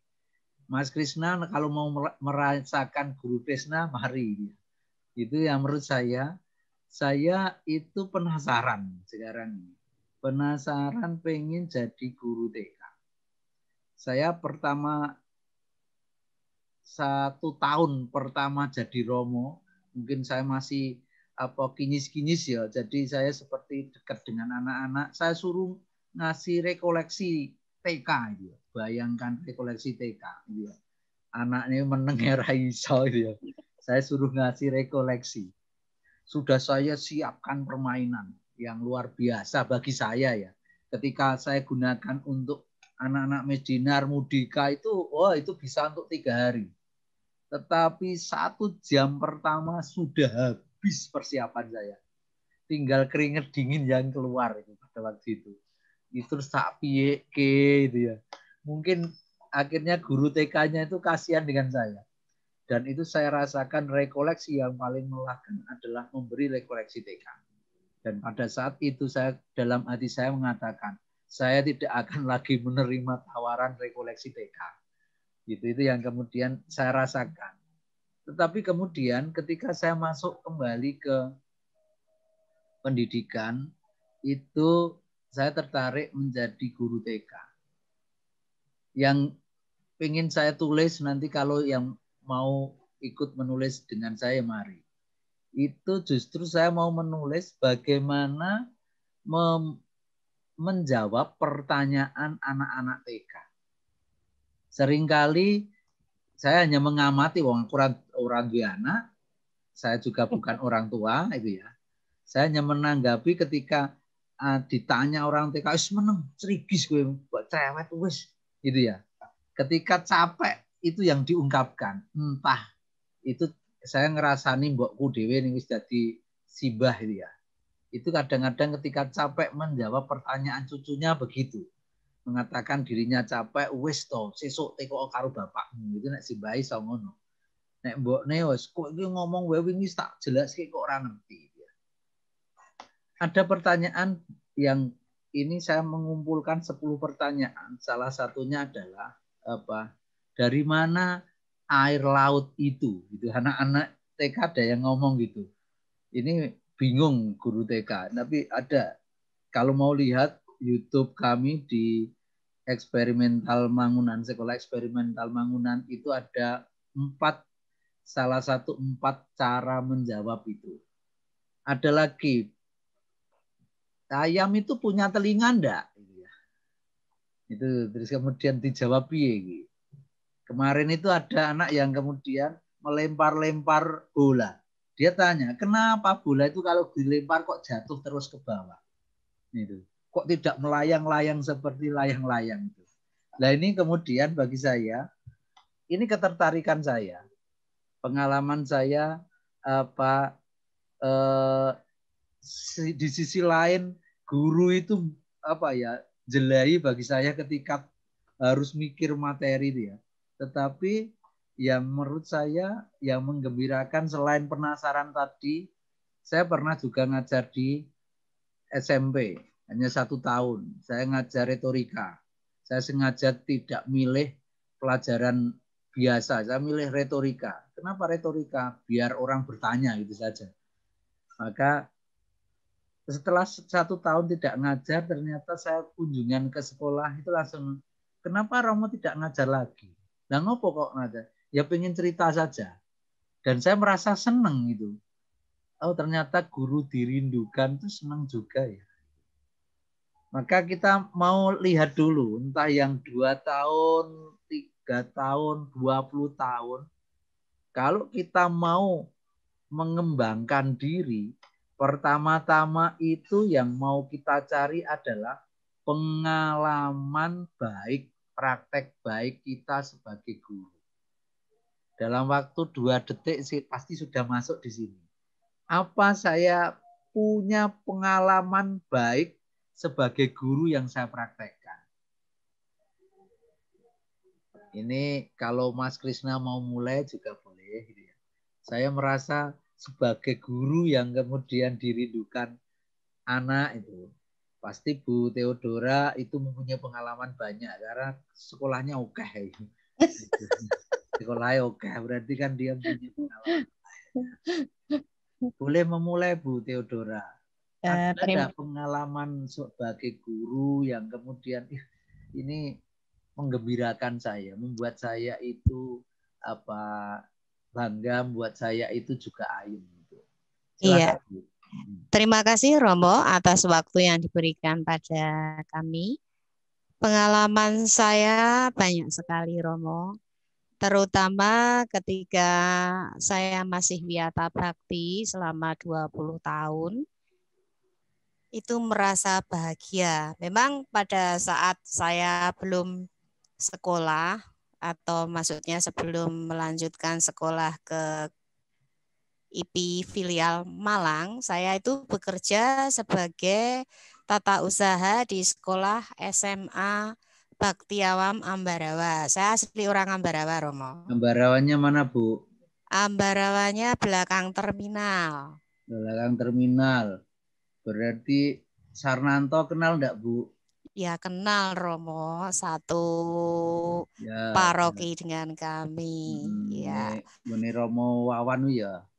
Mas Krishna kalau mau merasakan guru Krishna, mari. Itu yang menurut saya itu penasaran sekarang ini. Penasaran pengen jadi guru TK. saya pertama 1 tahun pertama jadi Romo, mungkin saya masih kinyis-kinyis ya. Jadi saya seperti dekat dengan anak-anak. Saya suruh ngasih rekoleksi TK gitu. Bayangkan rekoleksi TK gitu. Anaknya meneng era iso gitu ya. Saya suruh ngasih rekoleksi. Sudah saya siapkan permainan yang luar biasa bagi saya ya. Ketika saya gunakan untuk anak-anak Medinar Mudika itu, itu bisa untuk 3 hari. Tetapi 1 jam pertama sudah habis persiapan saya. Tinggal keringat dingin yang keluar itu pada waktu itu. Itu tak piye gitu ya. Mungkin akhirnya guru TK-nya itu kasihan dengan saya. Dan itu saya rasakan rekoleksi yang paling melelahkan adalah memberi rekoleksi TK. Dan pada saat itu saya dalam hati saya mengatakan, saya tidak akan lagi menerima tawaran rekoleksi TK. Itu yang kemudian saya rasakan. Tetapi kemudian ketika saya masuk kembali ke pendidikan, itu saya tertarik menjadi guru TK. Yang ingin saya tulis nanti kalau yang mau ikut menulis dengan saya, mari. Itu justru saya mau menulis bagaimana menjawab pertanyaan anak-anak TK. Seringkali saya hanya mengamati orang Diana, saya juga bukan orang tua itu ya. Saya hanya menanggapi ketika ditanya orang TK, "Wis meneng, cerigis gue, buat cewek wis." Gitu ya. Ketika capek itu yang diungkapkan. Entah itu saya ngerasani mbokku dhewe ning wis dadi simbah itu ya. Itu kadang-kadang ketika capek menjawab pertanyaan cucunya begitu. Mengatakan dirinya capek, wis to, sesuk teko karo bapakmu. Itu nek simbah iso ngono. Nek mbokne wis kok iki ngomong wae wingi tak jelaske kok ora ngerti. Ada pertanyaan yang ini saya mengumpulkan 10 pertanyaan. Salah satunya adalah dari mana air laut itu? Gitu. Anak-anak TK ada yang ngomong gitu. Ini bingung guru TK, tapi ada. Kalau mau lihat YouTube kami di Eksperimental Mangunan, Sekolah Eksperimental Mangunan itu ada 4 cara menjawab itu. Ada lagi, ayam itu punya telinga enggak? Itu terus kemudian dijawab piye. Kemarin itu ada anak yang kemudian melempar-lempar bola. Dia tanya, kenapa bola itu kalau dilempar kok jatuh terus ke bawah? Itu. Kok tidak melayang-layang seperti layang-layang itu. Nah ini kemudian bagi saya, ini ketertarikan saya, pengalaman saya di sisi lain guru itu jelai bagi saya ketika harus mikir materi dia. Tetapi yang menurut saya yang menggembirakan selain penasaran tadi, saya pernah juga ngajar di SMP. Hanya 1 tahun. Saya ngajar retorika. Saya sengaja tidak milih pelajaran biasa. Saya milih retorika. Kenapa retorika? Biar orang bertanya gitu saja. Maka setelah 1 tahun tidak ngajar, ternyata saya kunjungan ke sekolah itu langsung, kenapa Romo tidak ngajar lagi? Nah ngopo kok ngajar? Ya pengen cerita saja. Dan saya merasa senang itu. Oh ternyata guru dirindukan itu senang juga ya. Maka kita mau lihat dulu, entah yang 2 tahun, 3 tahun, 20 tahun. Kalau kita mau mengembangkan diri, pertama-tama itu yang mau kita cari adalah pengalaman baik, praktek baik kita sebagai guru. Dalam waktu 2 detik pasti sudah masuk di sini. Apa saya punya pengalaman baik sebagai guru yang saya praktekkan. Ini kalau Mas Krisna mau mulai juga boleh. Gitu ya. Saya merasa sebagai guru yang kemudian dirindukan anak itu. Pasti Bu Theodora itu mempunyai pengalaman banyak karena sekolahnya oke. Sekolahnya oke, berarti kan dia punya pengalaman. Boleh memulai Bu Theodora. Ada pengalaman sebagai guru yang kemudian ini menggembirakan saya, membuat saya itu bangga, membuat saya itu juga ayem. Iya. Silakan, Bu. Terima kasih Romo atas waktu yang diberikan pada kami. Pengalaman saya banyak sekali Romo, terutama ketika saya masih wiyata bakti selama 20 tahun. Itu merasa bahagia. Memang pada saat saya belum sekolah atau maksudnya sebelum melanjutkan sekolah ke IP filial Malang, saya itu bekerja sebagai tata usaha di sekolah SMA Bakti Awam Ambarawa. Saya asli orang Ambarawa, Romo. Ambarawannya mana, Bu? Ambarawanya belakang terminal. Belakang terminal. Berarti Sarnanto kenal enggak, Bu? Ya kenal Romo, satu ya, paroki dengan kami. Ya. Bune Romo Wawan ya.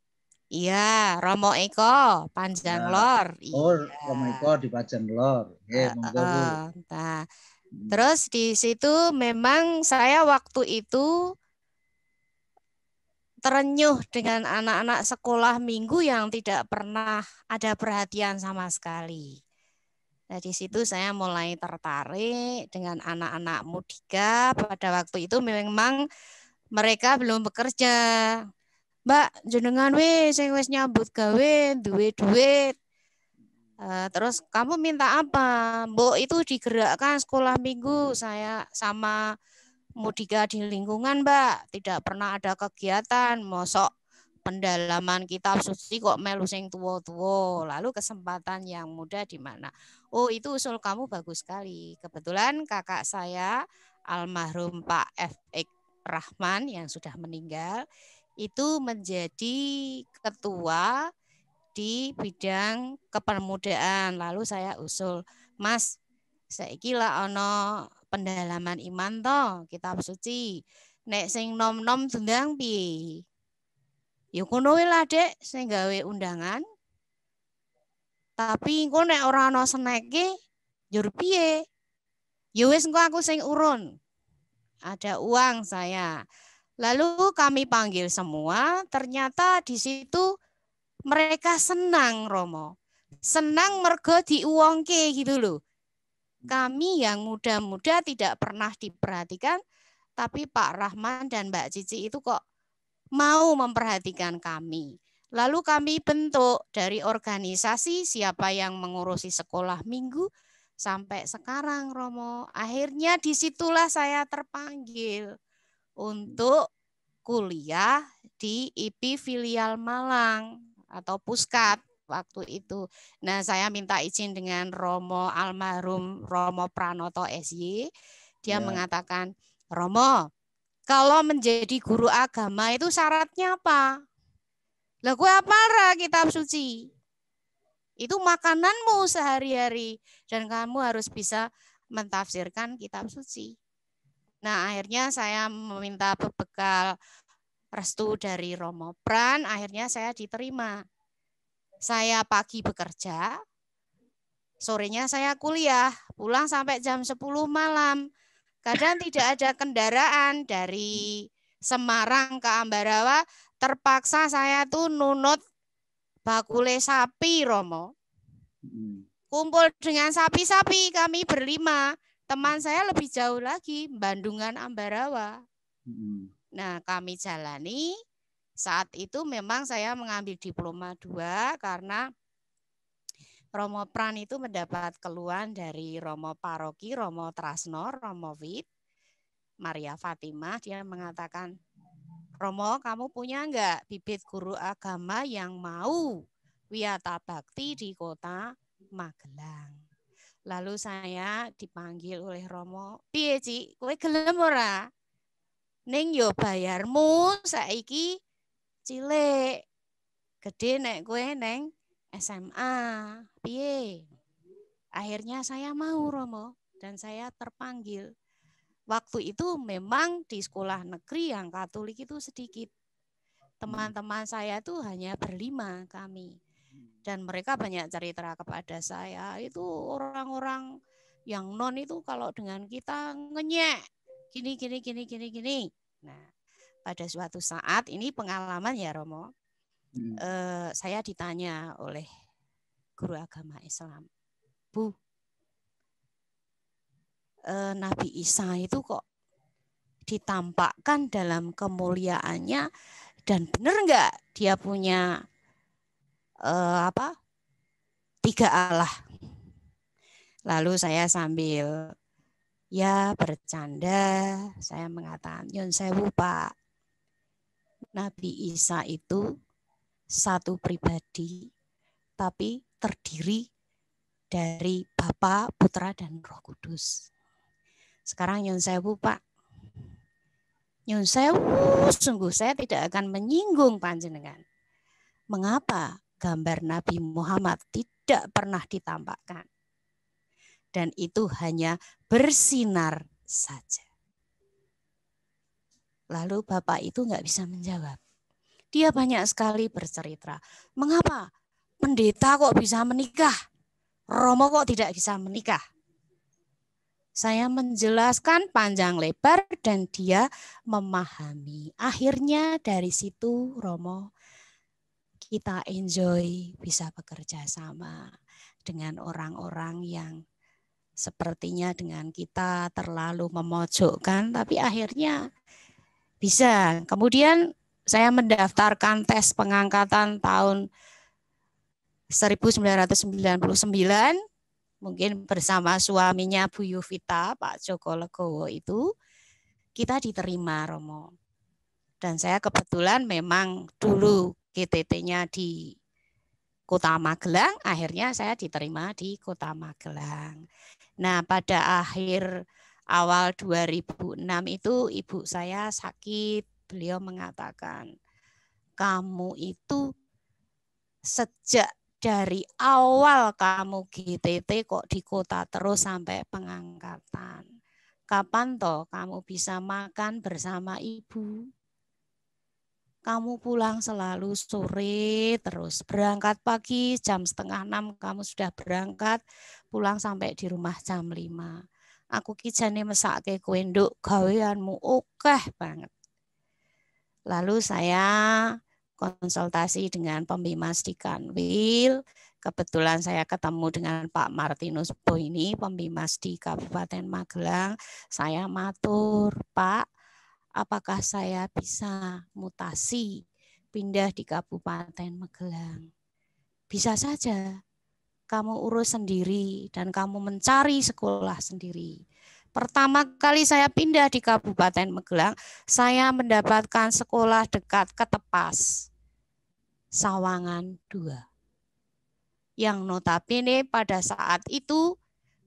Iya, Romo Eko Panjang Lor. Oh, Iya. Romo Eko di Panjang Lor. Monggo, Bu. Nah, terus di situ memang saya waktu itu terenyuh dengan anak-anak sekolah minggu yang tidak pernah ada perhatian sama sekali. Nah, di situ saya mulai tertarik dengan anak-anak mudika. Pada waktu itu memang mereka belum bekerja. Mbak, jenengan sing wis nyambut gawe, duwe duit. Terus kamu minta apa? Mbok itu digerakkan sekolah minggu saya sama mudika di lingkungan, Mbak. Tidak pernah ada kegiatan, mosok pendalaman kitab suci kok melu sing tua-tua. Lalu kesempatan yang muda di mana? Oh, itu usul kamu bagus sekali. Kebetulan kakak saya almarhum Pak F.X. Rahman yang sudah meninggal itu menjadi ketua di bidang kepemudaan. Lalu saya usul, Mas, saiki lah ono pendalaman iman toh, kitab suci. Nek sing nom-nom tundang piye? Ya kono lah, Dek, sing gawe undangan. Tapi engko nek ora ana seneke, njur piye? Ya wis engko aku sing urun. Ada uang saya. Lalu kami panggil semua, ternyata di situ mereka senang, Romo. Senang mergo diuangke gitu loh. Kami yang muda-muda tidak pernah diperhatikan, tapi Pak Rahman dan Mbak Cici itu kok mau memperhatikan kami. Lalu kami bentuk dari organisasi siapa yang mengurusi sekolah minggu sampai sekarang, Romo. Akhirnya disitulah saya terpanggil untuk kuliah di IP filial Malang atau Puskat waktu itu. Nah, saya minta izin dengan Romo almarhum Romo Pranoto SY. Dia mengatakan, Romo, kalau menjadi guru agama itu syaratnya apa? Lah gue apa kitab suci? Itu makananmu sehari-hari dan kamu harus bisa mentafsirkan kitab suci. Nah, akhirnya saya meminta bekal restu dari Romo Pran, akhirnya saya diterima. Saya pagi bekerja, sorenya saya kuliah, pulang sampai jam 10 malam. Kadang tidak ada kendaraan dari Semarang ke Ambarawa, terpaksa saya tuh nunut bakule sapi, Romo. Kumpul dengan sapi-sapi kami berlima. Teman saya lebih jauh lagi, Bandungan Ambarawa. Nah, kami jalani. Saat itu memang saya mengambil diploma 2 karena Romo Pran itu mendapat keluhan dari Romo Paroki, Romo Trasno, Romo Wid, Maria Fatimah. Dia mengatakan, Romo, kamu punya enggak bibit guru agama yang mau wiyata bakti di kota Magelang? Lalu saya dipanggil oleh Romo, piye Ci, kowe gelem ora? Ning yo bayarmu saiki cilik. Gede nek kowe neng SMA. Piye? Akhirnya saya mau, Romo, dan saya terpanggil. Waktu itu memang di sekolah negeri yang Katolik itu sedikit. Teman-teman saya itu hanya berlima kami. Dan mereka banyak cerita kepada saya. Itu orang-orang yang non itu kalau dengan kita ngenyek. gini. Nah, pada suatu saat ini pengalaman ya Romo, saya ditanya oleh guru agama Islam, Bu, Nabi Isa itu kok ditampakkan dalam kemuliaannya dan benar nggak dia punya 3 Allah? Lalu saya sambil ya bercanda, saya mengatakan, Nyun sewu Pak, Nabi Isa itu satu pribadi, tapi terdiri dari Bapa, Putra, dan Roh Kudus. Sekarang Nyun sewu Pak, Nyun sewu, sungguh saya tidak akan menyinggung panjenengan. Mengapa gambar Nabi Muhammad tidak pernah ditampakkan? Dan itu hanya bersinar saja. Lalu Bapak itu nggak bisa menjawab. Dia banyak sekali bercerita. Mengapa pendeta kok bisa menikah? Romo kok tidak bisa menikah? Saya menjelaskan panjang lebar dan dia memahami. Akhirnya dari situ Romo, kita enjoy bisa bekerja sama dengan orang-orang yang sepertinya dengan kita terlalu memojokkan, tapi akhirnya bisa. Kemudian saya mendaftarkan tes pengangkatan tahun 1999, mungkin bersama suaminya Bu Yuvita, Pak Joko Legowo itu, kita diterima Romo. Dan saya kebetulan memang dulu GTT-nya di Kota Magelang, akhirnya saya diterima di Kota Magelang. Nah, pada awal 2006 itu ibu saya sakit. Beliau mengatakan, kamu itu sejak dari awal kamu GTT kok di kota terus sampai pengangkatan. Kapan toh kamu bisa makan bersama ibu? Kamu pulang selalu sore terus. Berangkat pagi jam 5:30 kamu sudah berangkat. Pulang sampai di rumah jam 5. Aku ki jane mesake kowe nduk gaweanmu akeh banget. Lalu saya konsultasi dengan pembimas di Kanwil. Kebetulan saya ketemu dengan Pak Martinus Boini, pembimas di Kabupaten Magelang. Saya matur, Pak, apakah saya bisa mutasi pindah di Kabupaten Magelang? Bisa saja. Kamu urus sendiri dan kamu mencari sekolah sendiri. Pertama kali saya pindah di Kabupaten Magelang, saya mendapatkan sekolah dekat Ketepas, Sawangan 2. Yang notabene pada saat itu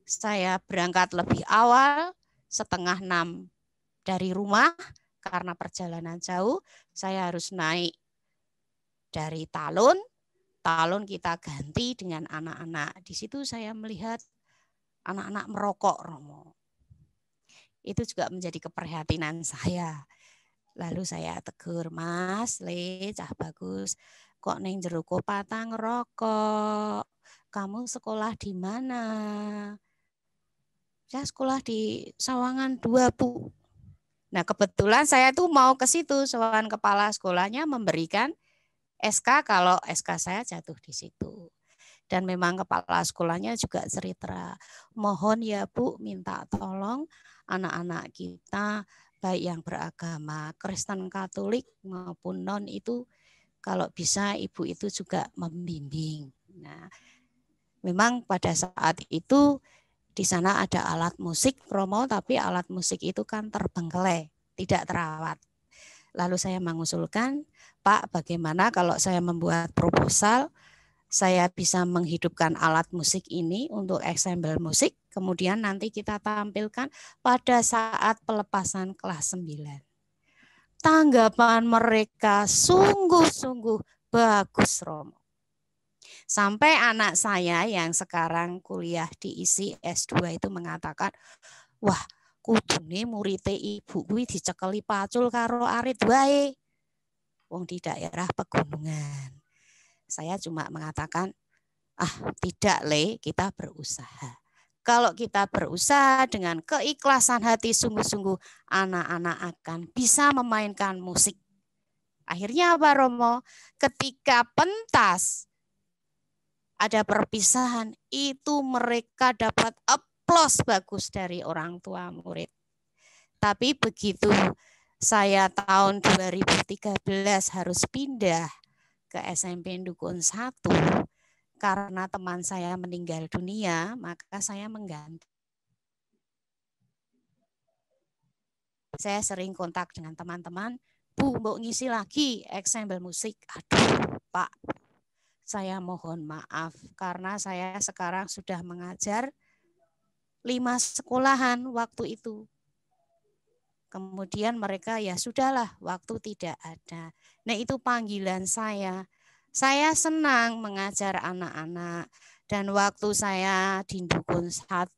saya berangkat lebih awal, 5:30 dari rumah karena perjalanan jauh. Saya harus naik dari Talun kita ganti dengan anak-anak. Di situ saya melihat anak-anak merokok, Romo. Itu juga menjadi keprihatinan saya. Lalu saya tegur, Mas, cah bagus, kok neng jero patang rokok? Kamu sekolah di mana? Saya sekolah di Sawangan 2, Bu. Nah, kebetulan saya tuh mau ke situ, soal kepala sekolahnya memberikan SK kalau SK saya jatuh di situ. Dan memang kepala sekolahnya juga cerita, mohon ya Bu, minta tolong anak-anak kita baik yang beragama Kristen Katolik maupun non itu kalau bisa ibu itu juga membimbing. Nah, memang pada saat itu di sana ada alat musik Romo, tapi alat musik itu kan terbengkelai, tidak terawat. Lalu saya mengusulkan, Pak, bagaimana kalau saya membuat proposal, saya bisa menghidupkan alat musik ini untuk ensemble musik, kemudian nanti kita tampilkan pada saat pelepasan kelas 9. Tanggapan mereka sungguh-sungguh bagus, Romo. Sampai anak saya yang sekarang kuliah di ISI S2 itu mengatakan, wah, kudune murite ibu kuwi dicekeli pacul karo arit wae. Wong di daerah pegunungan. Saya cuma mengatakan, tidak Le, kita berusaha. Kalau kita berusaha dengan keikhlasan hati sungguh-sungguh, anak-anak akan bisa memainkan musik. Akhirnya apa, Romo? Ketika pentas ada perpisahan, itu mereka dapat aplaus bagus dari orang tua murid. Tapi begitu saya tahun 2013 harus pindah ke SMP Dukun 1, karena teman saya meninggal dunia, maka saya mengganti. Saya sering kontak dengan teman-teman, Bu, mau ngisi lagi ensemble musik. Aduh, Pak, saya mohon maaf karena saya sekarang sudah mengajar 5 sekolahan waktu itu. Kemudian mereka ya sudahlah, waktu tidak ada. Nah, itu panggilan saya. Saya senang mengajar anak-anak, dan waktu saya di Dukun 1,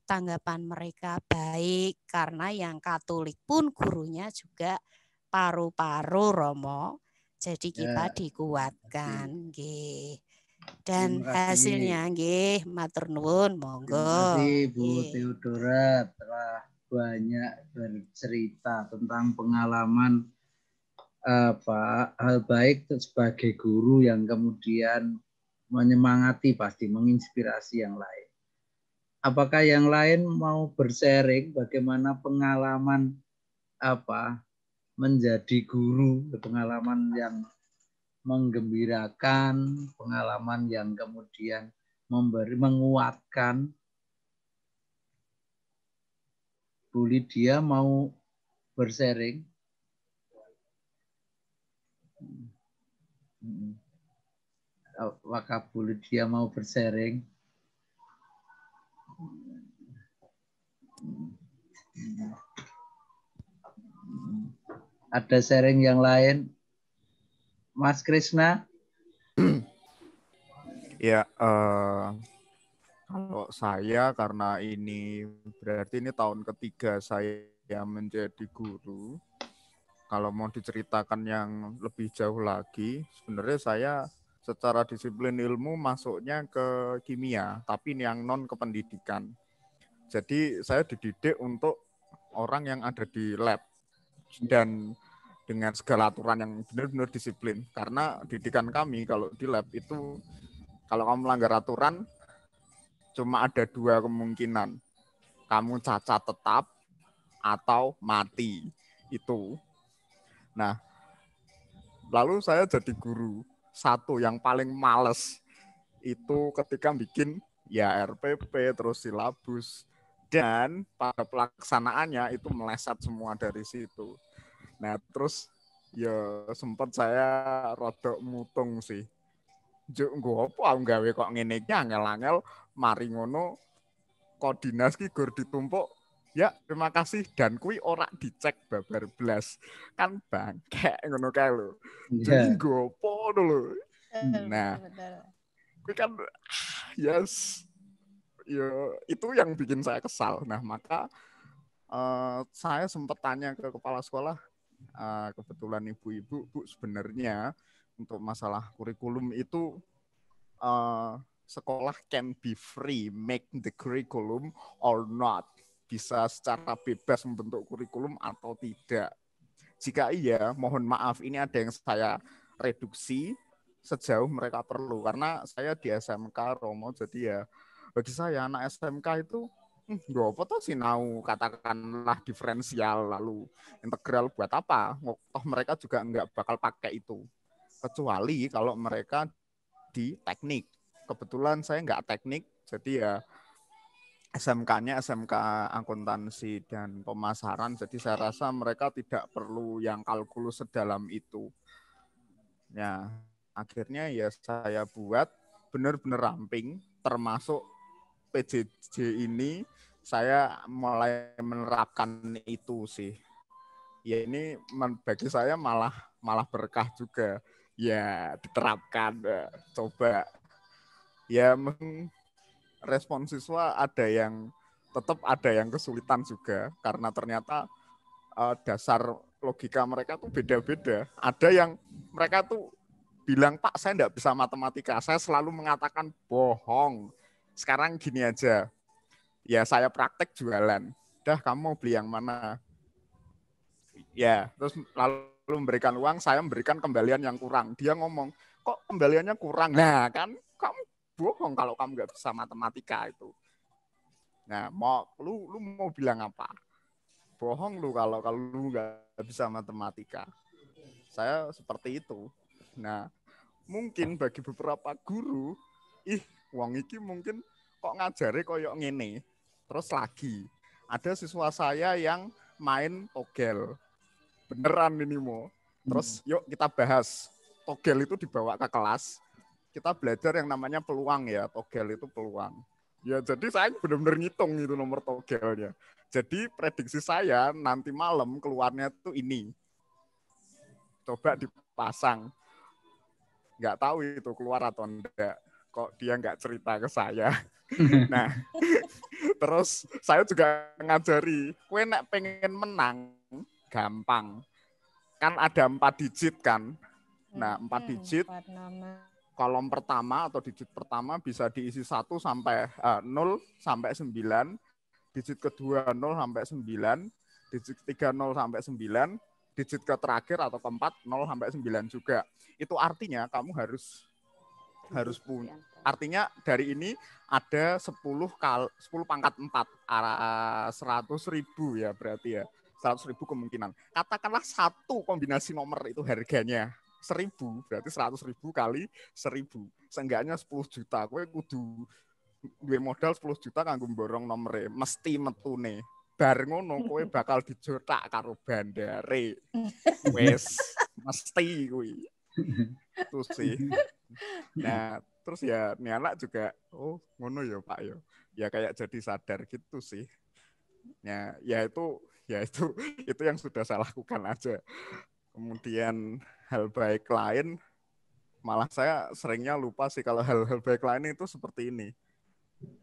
tanggapan mereka baik karena yang Katolik pun gurunya juga paru-paru, Romo. Jadi kita dikuatkan, nggih. Dan hasilnya nggih, matur nuwun, monggo. Terima kasih Bu Theodora telah banyak bercerita tentang pengalaman hal baik sebagai guru yang kemudian menyemangati, pasti menginspirasi yang lain. Apakah yang lain mau bersharing bagaimana pengalaman menjadi guru, pengalaman yang menggembirakan, pengalaman yang kemudian menguatkan? Bu Lydia mau bersharing? Apakah Bu Lydia mau bersharing? Ada sharing yang lain? Mas Krisna? Ya, kalau saya karena ini berarti ini tahun ketiga saya menjadi guru. Kalau mau diceritakan yang lebih jauh lagi, sebenarnya saya secara disiplin ilmu masuknya ke kimia, tapi ini yang non kependidikan. Jadi saya dididik untuk orang yang ada di lab dan dengan segala aturan yang benar-benar disiplin. Karena didikan kami kalau di lab itu kalau kamu melanggar aturan cuma ada 2 kemungkinan. Kamu cacat tetap atau mati. Itu. Nah, lalu saya jadi guru. Satu yang paling males itu ketika bikin ya RPP, terus silabus. Dan pada pelaksanaannya itu meleset semua dari situ. Nah, terus ya sempat saya rodok mutung sih. Nggo apa gawe kok ngene iki angel-angel mari ngono koordinasi gur ditumpuk ya terima kasih dan kuwi ora dicek babar blas kan bangke ngono kae lho. Jadi nggo apa lho. Nah, kuwi kan yes ya itu yang bikin saya kesal. Nah, maka saya sempat tanya ke kepala sekolah, kebetulan ibu-ibu, Bu, sebenarnya untuk masalah kurikulum itu sekolah can be free, make the curriculum or not. Bisa secara bebas membentuk kurikulum atau tidak. Jika iya, mohon maaf, ini ada yang saya reduksi sejauh mereka perlu. Karena saya di SMK, Romo, jadi ya bagi saya anak SMK itu nggak apa tuh sinau katakanlah diferensial lalu integral buat apa? Toh mereka juga nggak bakal pakai itu. Kecuali kalau mereka di teknik. Kebetulan saya nggak teknik, jadi ya SMK-nya SMK akuntansi dan pemasaran, jadi saya rasa mereka tidak perlu yang kalkulus sedalam itu. Ya, akhirnya ya saya buat benar-benar ramping, termasuk PJJ ini saya mulai menerapkan itu sih. Ya ini bagi saya malah berkah juga. Ya diterapkan, coba. Ya respon siswa tetap ada yang kesulitan juga karena ternyata dasar logika mereka tuh beda-beda. Ada yang mereka tuh bilang, Pak saya enggak bisa matematika, saya selalu mengatakan bohong. Sekarang gini aja, Ya saya praktek jualan. Dah kamu mau beli yang mana? Ya, terus lalu memberikan uang, saya memberikan kembalian yang kurang. Dia ngomong, kok kembaliannya kurang? Nah kan kamu bohong kalau kamu nggak bisa matematika itu. Nah, lu mau bilang apa? Bohong lu kalau lu nggak bisa matematika. Saya seperti itu. Nah, mungkin bagi beberapa guru, wong iki mungkin kok ngajari koyok ngene. Terus lagi, ada siswa saya yang main togel. Beneran ini mau. Terus yuk kita bahas. Togel itu dibawa ke kelas. Kita belajar yang namanya peluang ya. Togel itu peluang. Ya jadi saya benar-benar ngitung itu nomor togelnya. Jadi prediksi saya nanti malam keluarnya tuh ini. Coba dipasang. Nggak tahu itu keluar atau enggak. Kok dia nggak cerita ke saya. Nah, terus saya juga ngajari, kue nek pengen menang, gampang. Kan ada 4 digit kan. Nah, 4 digit, kolom pertama atau digit pertama bisa diisi 0 sampai 9, digit kedua 0 sampai 9, digit ketiga 0 sampai 9, digit ke terakhir atau keempat 0 sampai 9 juga. Itu artinya kamu harus punya. Artinya dari ini ada 10 pangkat 4, 100.000 ya berarti ya. 100.000 kemungkinan. Katakanlah satu kombinasi nomor itu harganya 1.000, berarti 100.000 kali 1.000. Seenggaknya 10 juta. Kowe kudu duwe modal 10 juta kanggo borong nomere, mesti metune. Bar ngono kowe bakal dijotak karo bandare. Wes, mesti kuwi. Itu sih. Nah, terus ya nih anak juga, oh ngono ya Pak ya. Ya kayak jadi sadar gitu sih. Ya itu yang sudah saya lakukan aja. Kemudian hal baik lain, malah saya seringnya lupa sih kalau hal-hal baik lain itu seperti ini.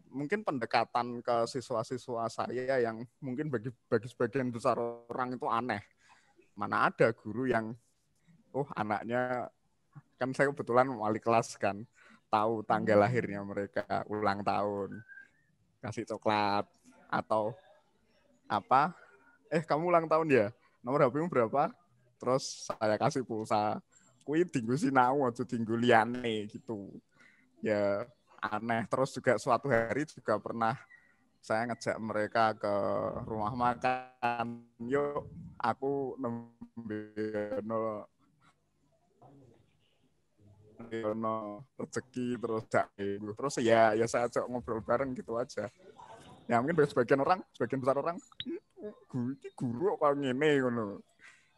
Mungkin pendekatan ke siswa-siswa saya yang mungkin bagi sebagian besar orang itu aneh. Mana ada guru yang, anaknya, kan saya kebetulan wali kelas kan, tahu tanggal lahirnya mereka, ulang tahun, kasih coklat, atau apa, kamu ulang tahun ya, nomor HP-mu berapa? Terus saya kasih pulsa, kuwi dinggo sinau aja dinggo liyane gitu. Ya aneh. Terus juga suatu hari juga pernah saya ngejak mereka ke rumah makan, yuk aku nembeno rezeki terus ya saya ajak ngobrol bareng gitu aja. Ya mungkin bagi sebagian besar orang guru kok ngene ngono.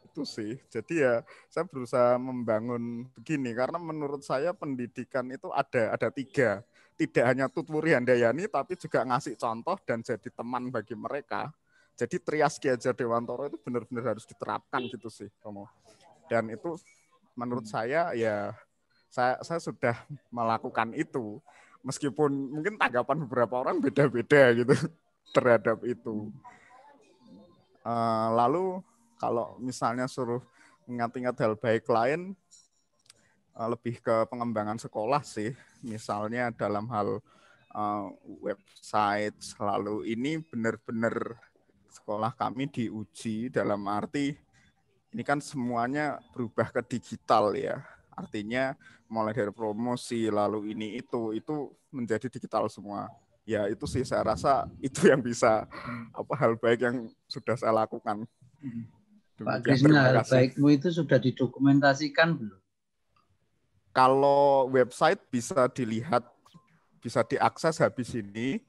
Itu sih. Jadi ya saya berusaha membangun begini karena menurut saya pendidikan itu ada 3. Tidak hanya tuturi handayani tapi juga ngasih contoh dan jadi teman bagi mereka. Jadi Trias Ki Hajar Dewantoro itu benar-benar harus diterapkan gitu sih, Romo. Dan itu menurut saya ya saya sudah melakukan itu. Meskipun mungkin tanggapan beberapa orang beda-beda gitu terhadap itu. Lalu kalau misalnya suruh ingat-ingat hal baik lain, lebih ke pengembangan sekolah sih. Misalnya dalam hal website, lalu ini benar-benar sekolah kami diuji dalam arti ini kan semuanya berubah ke digital ya. Artinya mulai dari promosi, lalu ini itu menjadi digital semua. Ya itu sih saya rasa itu yang bisa hal baik yang sudah saya lakukan. Pak Krisna, hal baikmu itu sudah didokumentasikan belum? Kalau website bisa dilihat, bisa diakses habis ini.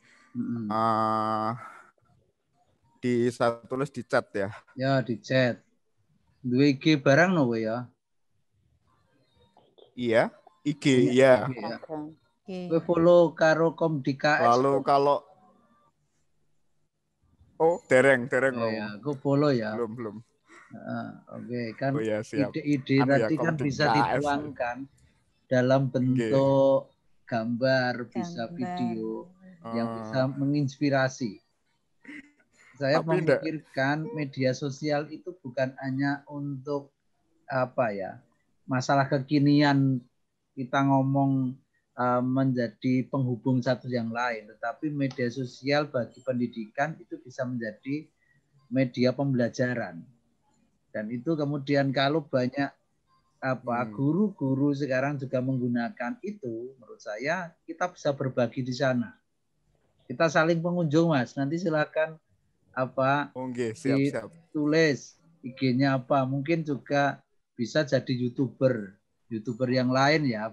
Saya tulis di chat ya. Ya di chat. Dua IG barang no ya? Iya, IG ya. Gue follow karo Komdika. Lalu kalau dereng. Ya, gue follow ya. Belum. Oke, kan ya, ide-ide tadi kan bisa dituangkan dalam bentuk gambar, bisa video yang bisa menginspirasi. Saya memikirkan media sosial itu bukan hanya untuk masalah kekinian kita ngomong menjadi penghubung satu yang lain, tetapi media sosial bagi pendidikan itu bisa menjadi media pembelajaran. Dan itu kemudian kalau banyak guru-guru sekarang juga menggunakan itu, menurut saya kita bisa berbagi di sana. Kita saling pengunjung, Mas. Nanti silakan siap. Ditulis IG-nya apa. Mungkin juga bisa jadi YouTuber yang lain ya,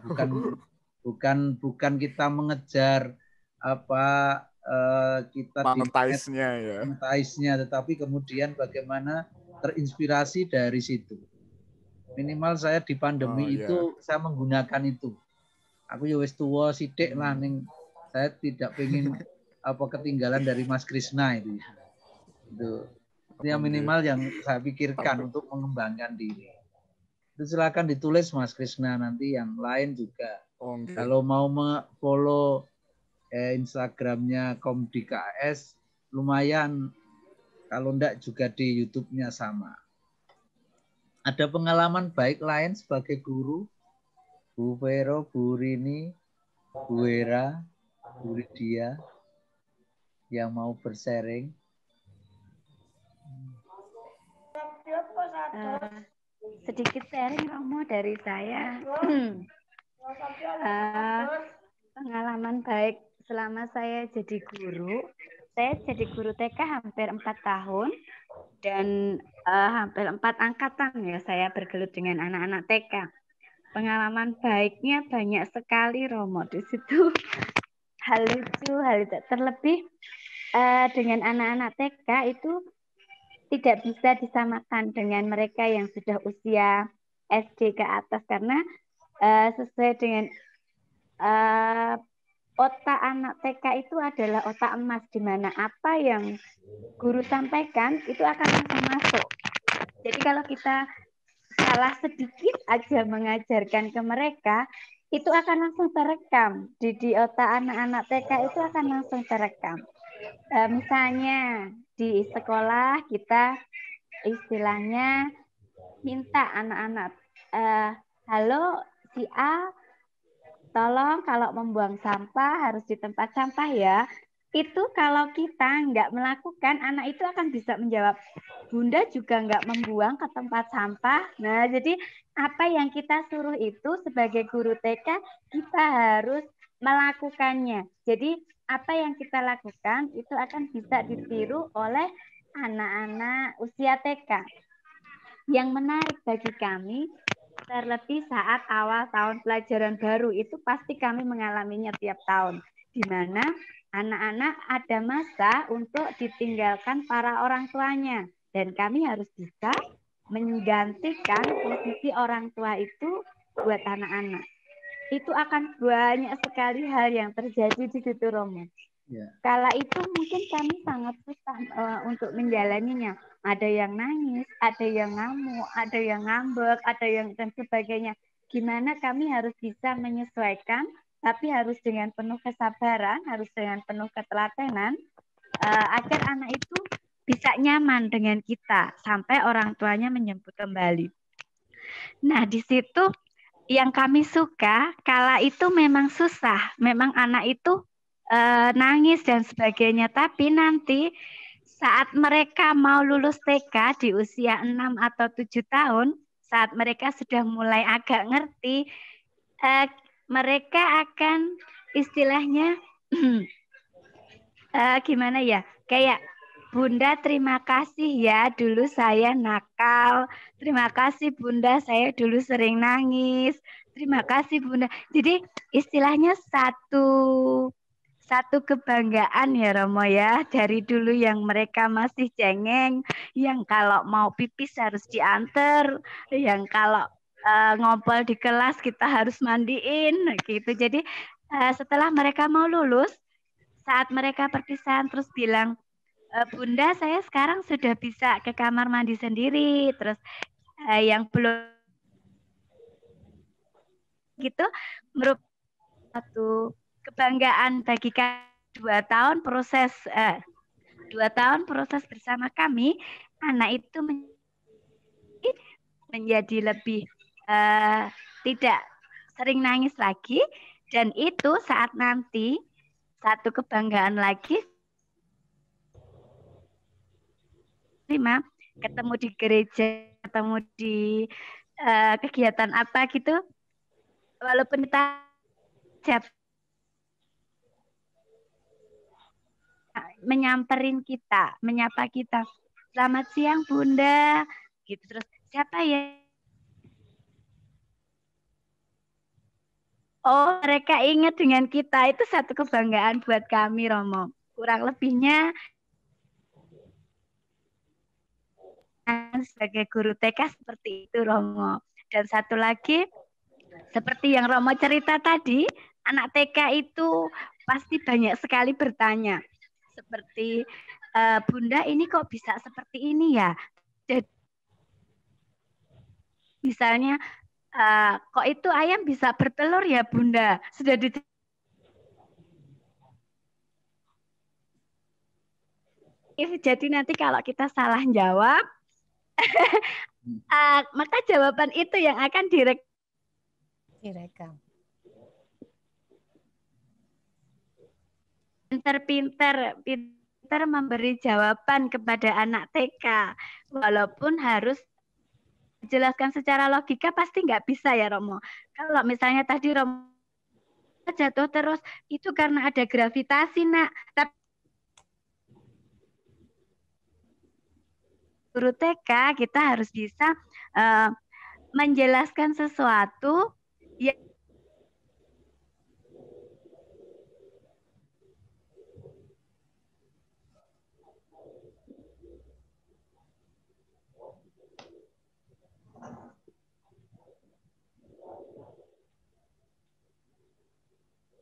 bukan kita mengejar kita monetize-nya, tetapi kemudian bagaimana terinspirasi dari situ. Minimal saya di pandemi itu saya menggunakan itu. Aku ya wis tuwa sithik lah ning saya tidak pengen ketinggalan dari Mas Krisna itu ya. Itu yang minimal yang saya pikirkan untuk mengembangkan diri. Itu silakan ditulis Mas Krisna, nanti yang lain juga. Kalau mau follow Instagramnya Komdikaes lumayan, kalau enggak juga di YouTube-nya sama. Ada pengalaman baik lain sebagai guru? Bu Vero, Bu Rini, Bu Era, Bu Lydia yang mau bersharing? Sedikit sharing Romo dari saya. Pengalaman baik selama saya jadi guru. Saya jadi guru TK hampir 4 tahun dan hampir 4 angkatan ya saya bergelut dengan anak-anak TK. Pengalaman baiknya banyak sekali Romo di situ. Hal lucu, hal terlebih dengan anak-anak TK itu tidak bisa disamakan dengan mereka yang sudah usia SD ke atas karena sesuai dengan otak anak TK itu adalah otak emas, di mana apa yang guru sampaikan itu akan langsung masuk. Jadi kalau kita salah sedikit aja mengajarkan ke mereka, itu akan langsung terekam. Di otak anak-anak TK itu akan langsung terekam. Misalnya di sekolah kita istilahnya minta anak-anak, halo si A, tolong kalau membuang sampah harus di tempat sampah ya. Itu kalau kita nggak melakukan, anak itu akan bisa menjawab, Bunda juga nggak membuang ke tempat sampah. Nah, jadi apa yang kita suruh itu sebagai guru TK, kita harus melakukannya. Jadi apa yang kita lakukan itu akan bisa ditiru oleh anak-anak usia TK. Yang menarik bagi kami, terlebih saat awal tahun pelajaran baru, itu pasti kami mengalaminya tiap tahun, di mana anak-anak ada masa untuk ditinggalkan para orang tuanya, dan kami harus bisa menggantikan posisi orang tua itu buat anak-anak. Itu akan banyak sekali hal yang terjadi di situ, Romo. Kala itu mungkin kami sangat susah untuk menjalaninya. Ada yang nangis, ada yang ngamuk, ada yang ngambek, ada yang dan sebagainya. Gimana kami harus bisa menyesuaikan, tapi harus dengan penuh kesabaran, harus dengan penuh ketelatenan, agar anak itu bisa nyaman dengan kita sampai orang tuanya menjemput kembali. Nah, di situ yang kami suka, kala itu memang susah, memang anak itu nangis dan sebagainya, tapi nanti saat mereka mau lulus TK di usia 6 atau 7 tahun, saat mereka sudah mulai agak ngerti, mereka akan istilahnya gimana ya, kayak Bunda terima kasih ya dulu saya nakal, terima kasih Bunda saya dulu sering nangis, terima kasih Bunda. Jadi istilahnya satu kebanggaan ya Romo ya, dari dulu yang mereka masih cengeng, yang kalau mau pipis harus diantar, yang kalau ngompol di kelas kita harus mandiin gitu. Jadi setelah mereka mau lulus, saat mereka perpisahan terus bilang, Bunda saya sekarang sudah bisa ke kamar mandi sendiri, terus yang belum gitu merupakan satu kebanggaan bagi kami. 2 tahun proses bersama kami, anak itu menjadi lebih tidak sering nangis lagi, Dan itu saat nanti satu kebanggaan lagi, ketemu di gereja, ketemu di kegiatan apa gitu, walaupun kita menyamperin kita, menyapa kita, selamat siang Bunda, gitu. Terus siapa ya? Oh, mereka ingat dengan kita, itu satu kebanggaan buat kami, Romo. Kurang lebihnya sebagai guru TK seperti itu, Romo. Dan satu lagi, seperti yang Romo cerita tadi, anak TK itu pasti banyak sekali bertanya. Seperti, Bunda ini kok bisa seperti ini ya? Jadi, misalnya, kok itu ayam bisa bertelur ya Bunda? Sudah jadi nanti kalau kita salah jawab, maka jawaban itu yang akan direkam. Pinter memberi jawaban kepada anak TK, walaupun harus jelaskan secara logika pasti nggak bisa ya Romo. Kalau misalnya tadi Romo jatuh terus, itu karena ada gravitasi nak. Tapi guru TK kita harus bisa menjelaskan sesuatu yang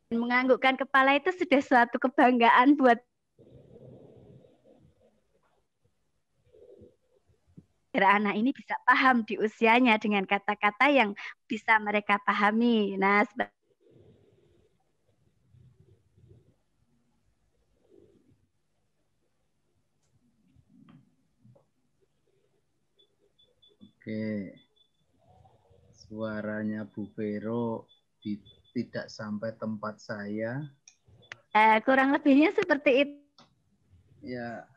menganggukkan kepala itu sudah suatu kebanggaan buat anak ini bisa paham di usianya dengan kata-kata yang bisa mereka pahami. Nah, Oke, suaranya Bu Vero tidak sampai tempat saya. Kurang lebihnya seperti itu. Ya,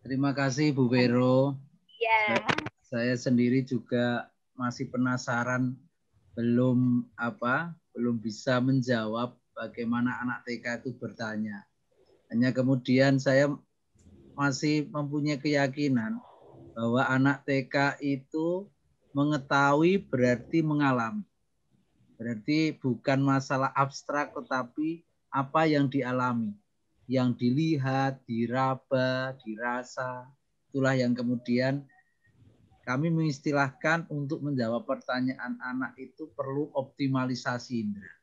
terima kasih Bu Vero. Ya. Saya sendiri juga masih penasaran, belum bisa menjawab bagaimana anak TK itu bertanya. Hanya kemudian saya masih mempunyai keyakinan bahwa anak TK itu mengetahui berarti mengalami. Berarti bukan masalah abstrak, tetapi apa yang dialami, yang dilihat, diraba, dirasa, itulah yang kemudian kami mengistilahkan untuk menjawab pertanyaan anak itu perlu optimalisasi indera.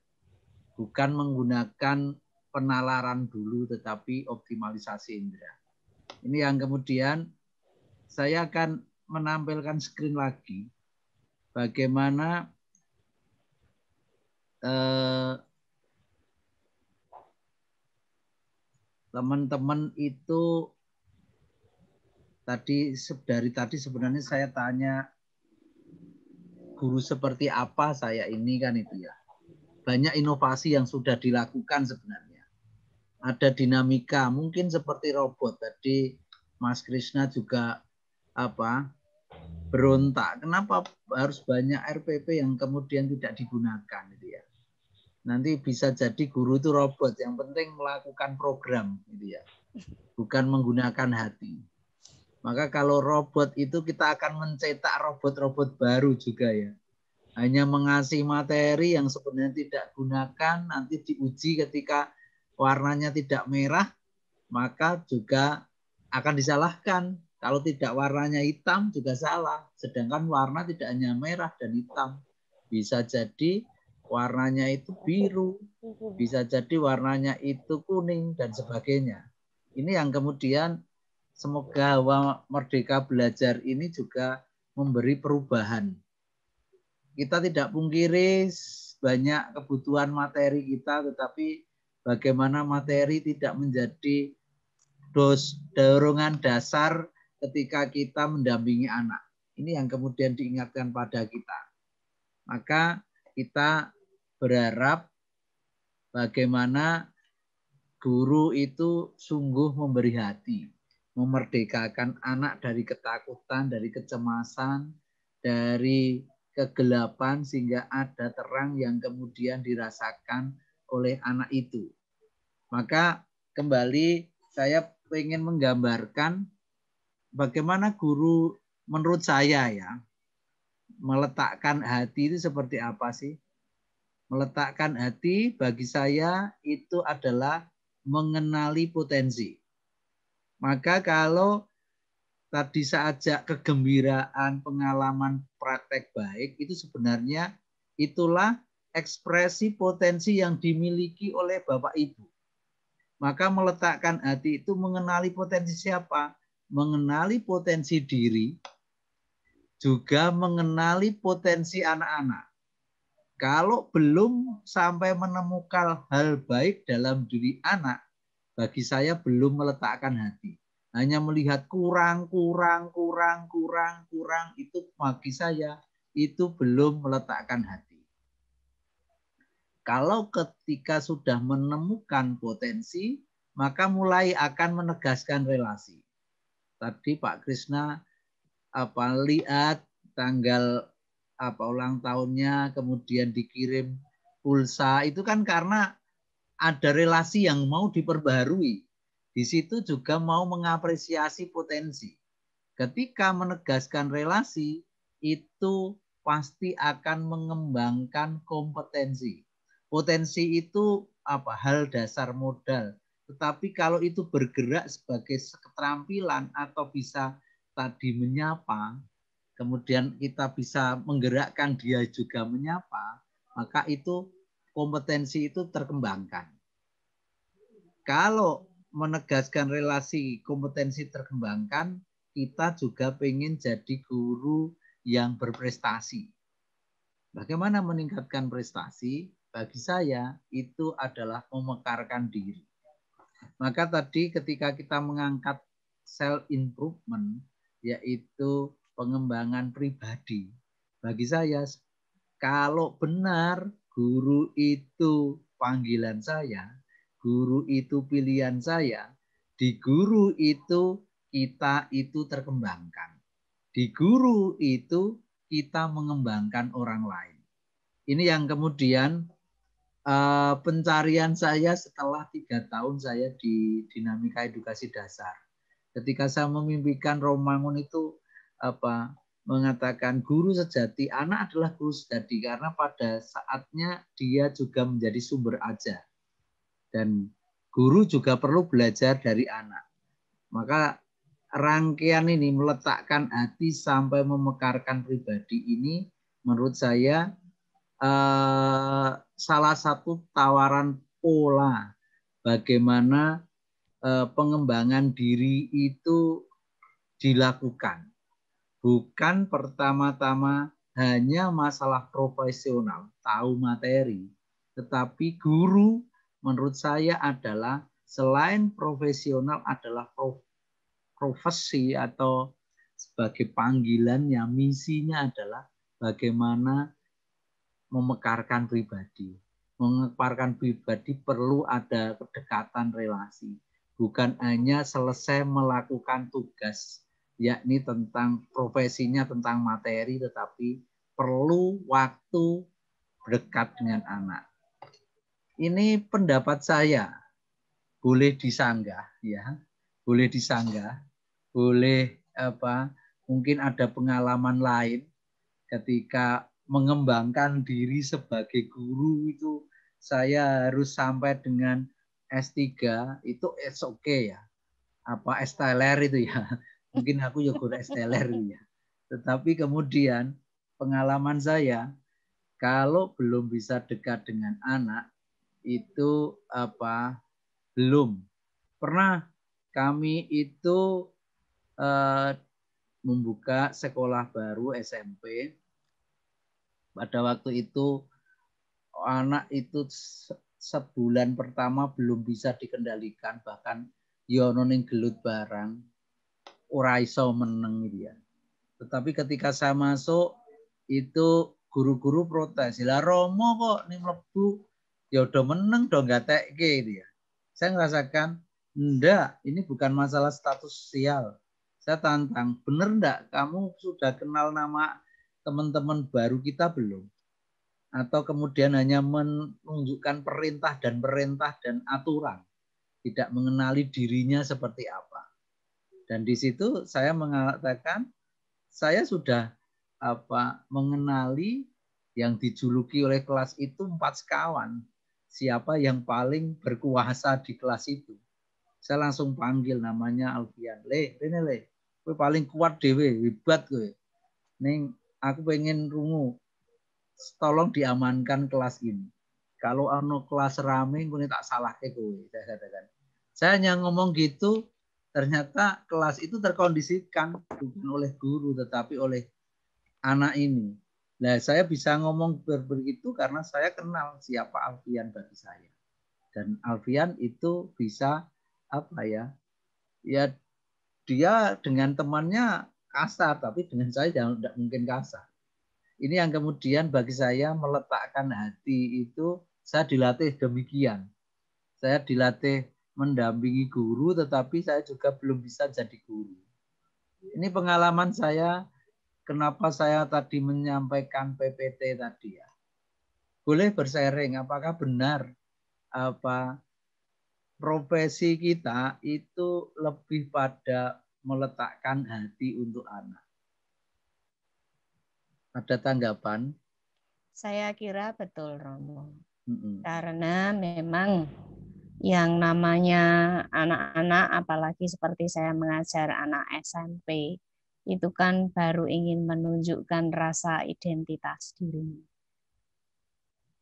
Bukan menggunakan penalaran dulu, tetapi optimalisasi indera. Ini yang kemudian saya akan menampilkan screen lagi. Bagaimana teman-teman itu dari tadi sebenarnya saya tanya guru seperti apa saya ini kan itu ya. Banyak inovasi yang sudah dilakukan sebenarnya. Ada dinamika mungkin seperti robot tadi Mas Krishna juga berontak. Kenapa harus banyak RPP yang kemudian tidak digunakan gitu ya. Nanti bisa jadi guru itu robot, yang penting melakukan program gitu ya. Bukan menggunakan hati. Maka kalau robot itu kita akan mencetak robot-robot baru juga ya. Hanya mengasih materi yang sebenarnya tidak gunakan, nanti diuji ketika warnanya tidak merah, maka juga akan disalahkan. Kalau tidak warnanya hitam juga salah. Sedangkan warna tidak hanya merah dan hitam. Bisa jadi warnanya itu biru, bisa jadi warnanya itu kuning, dan sebagainya. Ini yang kemudian semoga Merdeka Belajar ini juga memberi perubahan. Kita tidak pungkiri banyak kebutuhan materi kita, tetapi bagaimana materi tidak menjadi dorongan dasar ketika kita mendampingi anak. Ini yang kemudian diingatkan pada kita. Maka kita berharap bagaimana guru itu sungguh memberi hati, memerdekakan anak dari ketakutan, dari kecemasan, dari kegelapan, sehingga ada terang yang kemudian dirasakan oleh anak itu. Maka kembali saya ingin menggambarkan bagaimana guru menurut saya ya, meletakkan hati itu seperti apa sih? Meletakkan hati bagi saya itu adalah mengenali potensi. Maka kalau tadi saya ajak kegembiraan, pengalaman praktek baik, itu sebenarnya itulah ekspresi potensi yang dimiliki oleh Bapak Ibu. Maka meletakkan hati itu mengenali potensi siapa? Mengenali potensi diri, juga mengenali potensi anak-anak. Kalau belum sampai menemukan hal baik dalam diri anak, bagi saya belum meletakkan hati. Hanya melihat kurang, itu bagi saya itu belum meletakkan hati. Kalau ketika sudah menemukan potensi, maka mulai akan menegaskan relasi. Tadi Pak Krisna lihat tanggal ulang tahunnya, kemudian dikirim pulsa, itu kan karena ada relasi yang mau diperbaharui. Di situ juga mau mengapresiasi potensi. Ketika menegaskan relasi, itu pasti akan mengembangkan kompetensi. Potensi itu hal dasar modal. Tetapi kalau itu bergerak sebagai keterampilan atau bisa tadi menyapa, kemudian kita bisa menggerakkan dia juga menyapa, maka itu kompetensi itu terkembangkan. Kalau menegaskan relasi kompetensi terkembangkan, kita juga pengen jadi guru yang berprestasi. Bagaimana meningkatkan prestasi? Bagi saya itu adalah memekarkan diri. Maka tadi ketika kita mengangkat self improvement, yaitu pengembangan pribadi. Bagi saya, kalau benar guru itu panggilan saya, guru itu pilihan saya, di guru itu kita itu terkembangkan. Di guru itu kita mengembangkan orang lain. Ini yang kemudian pencarian saya setelah 3 tahun saya di Dinamika Edukasi Dasar. Ketika saya memimpikan Romangun itu mengatakan guru sejati, anak adalah guru sejati karena pada saatnya dia juga menjadi sumber ajar. Dan guru juga perlu belajar dari anak. Maka rangkaian ini meletakkan hati sampai memekarkan pribadi ini menurut saya salah satu tawaran pola bagaimana pengembangan diri itu dilakukan. Bukan pertama-tama hanya masalah profesional, tahu materi, tetapi guru menurut saya adalah selain profesional adalah profesi atau sebagai panggilannya, misinya adalah bagaimana memekarkan pribadi. Memekarkan pribadi perlu ada kedekatan relasi. Bukan hanya selesai melakukan tugas, yakni tentang profesinya, tentang materi, tetapi perlu waktu dekat dengan anak. Ini pendapat saya, boleh disanggah, ya, boleh disanggah, boleh mungkin ada pengalaman lain ketika mengembangkan diri sebagai guru itu saya harus sampai dengan S3 itu oke ya, S-teler itu ya. Mungkin aku ya guru S-teler ya. Tetapi kemudian pengalaman saya kalau belum bisa dekat dengan anak itu belum. Pernah kami itu membuka sekolah baru SMP. Pada waktu itu anak itu sebulan pertama belum bisa dikendalikan, bahkan yono ning gelut barang ora iso meneng dia. Tetapi ketika saya masuk itu guru-guru protes. Lah Romo kok ning mlebu ya udah meneng dong gatekke dia. Saya ngerasakan enggak, ini bukan masalah status sosial. Saya tantang, bener enggak kamu sudah kenal nama teman-teman baru kita belum? Atau kemudian hanya menunjukkan perintah dan aturan, tidak mengenali dirinya seperti apa. Dan di situ saya mengatakan saya sudah mengenali yang dijuluki oleh kelas itu 4 sekawan. Siapa yang paling berkuasa di kelas itu? Saya langsung panggil namanya Alfian. Rene kowe paling kuat dhewe, hebat kowe. Ning aku pengen rungu. Tolong diamankan kelas ini. Kalau ano kelas rame kowe tak salahke kowe, saya katakan. Saya hanya ngomong gitu, ternyata kelas itu terkondisikan bukan oleh guru tetapi oleh anak ini. Nah, saya bisa ngomong begitu karena saya kenal siapa Alfian bagi saya. Dan Alfian itu bisa ya dia dengan temannya kasar, tapi dengan saya tidak mungkin kasar. Ini yang kemudian bagi saya meletakkan hati itu, saya dilatih demikian. Saya dilatih mendampingi guru, tetapi saya juga belum bisa jadi guru. Ini pengalaman saya. Kenapa saya tadi menyampaikan PPT tadi ya? Boleh bersharing apakah benar profesi kita itu lebih pada meletakkan hati untuk anak. Ada tanggapan? Saya kira betul, Romo. Karena memang yang namanya anak-anak, apalagi seperti saya mengajar anak SMP, itu kan baru ingin menunjukkan rasa identitas diri.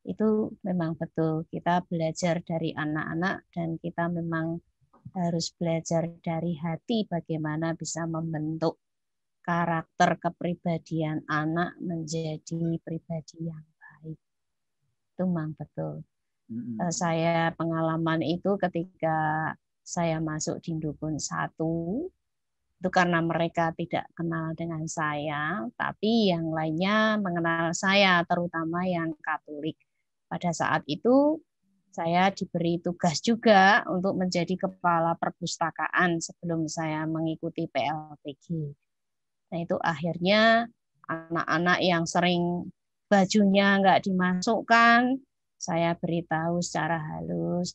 Itu memang betul, kita belajar dari anak-anak dan kita memang harus belajar dari hati bagaimana bisa membentuk karakter kepribadian anak menjadi pribadi yang baik. Itu memang betul. Saya pengalaman itu ketika saya masuk di Dukun 1, itu karena mereka tidak kenal dengan saya, tapi yang lainnya mengenal saya, terutama yang Katolik. Pada saat itu, saya diberi tugas juga untuk menjadi kepala perpustakaan sebelum saya mengikuti PLPG. Nah, itu akhirnya anak-anak yang sering bajunya nggak dimasukkan, saya beritahu secara halus,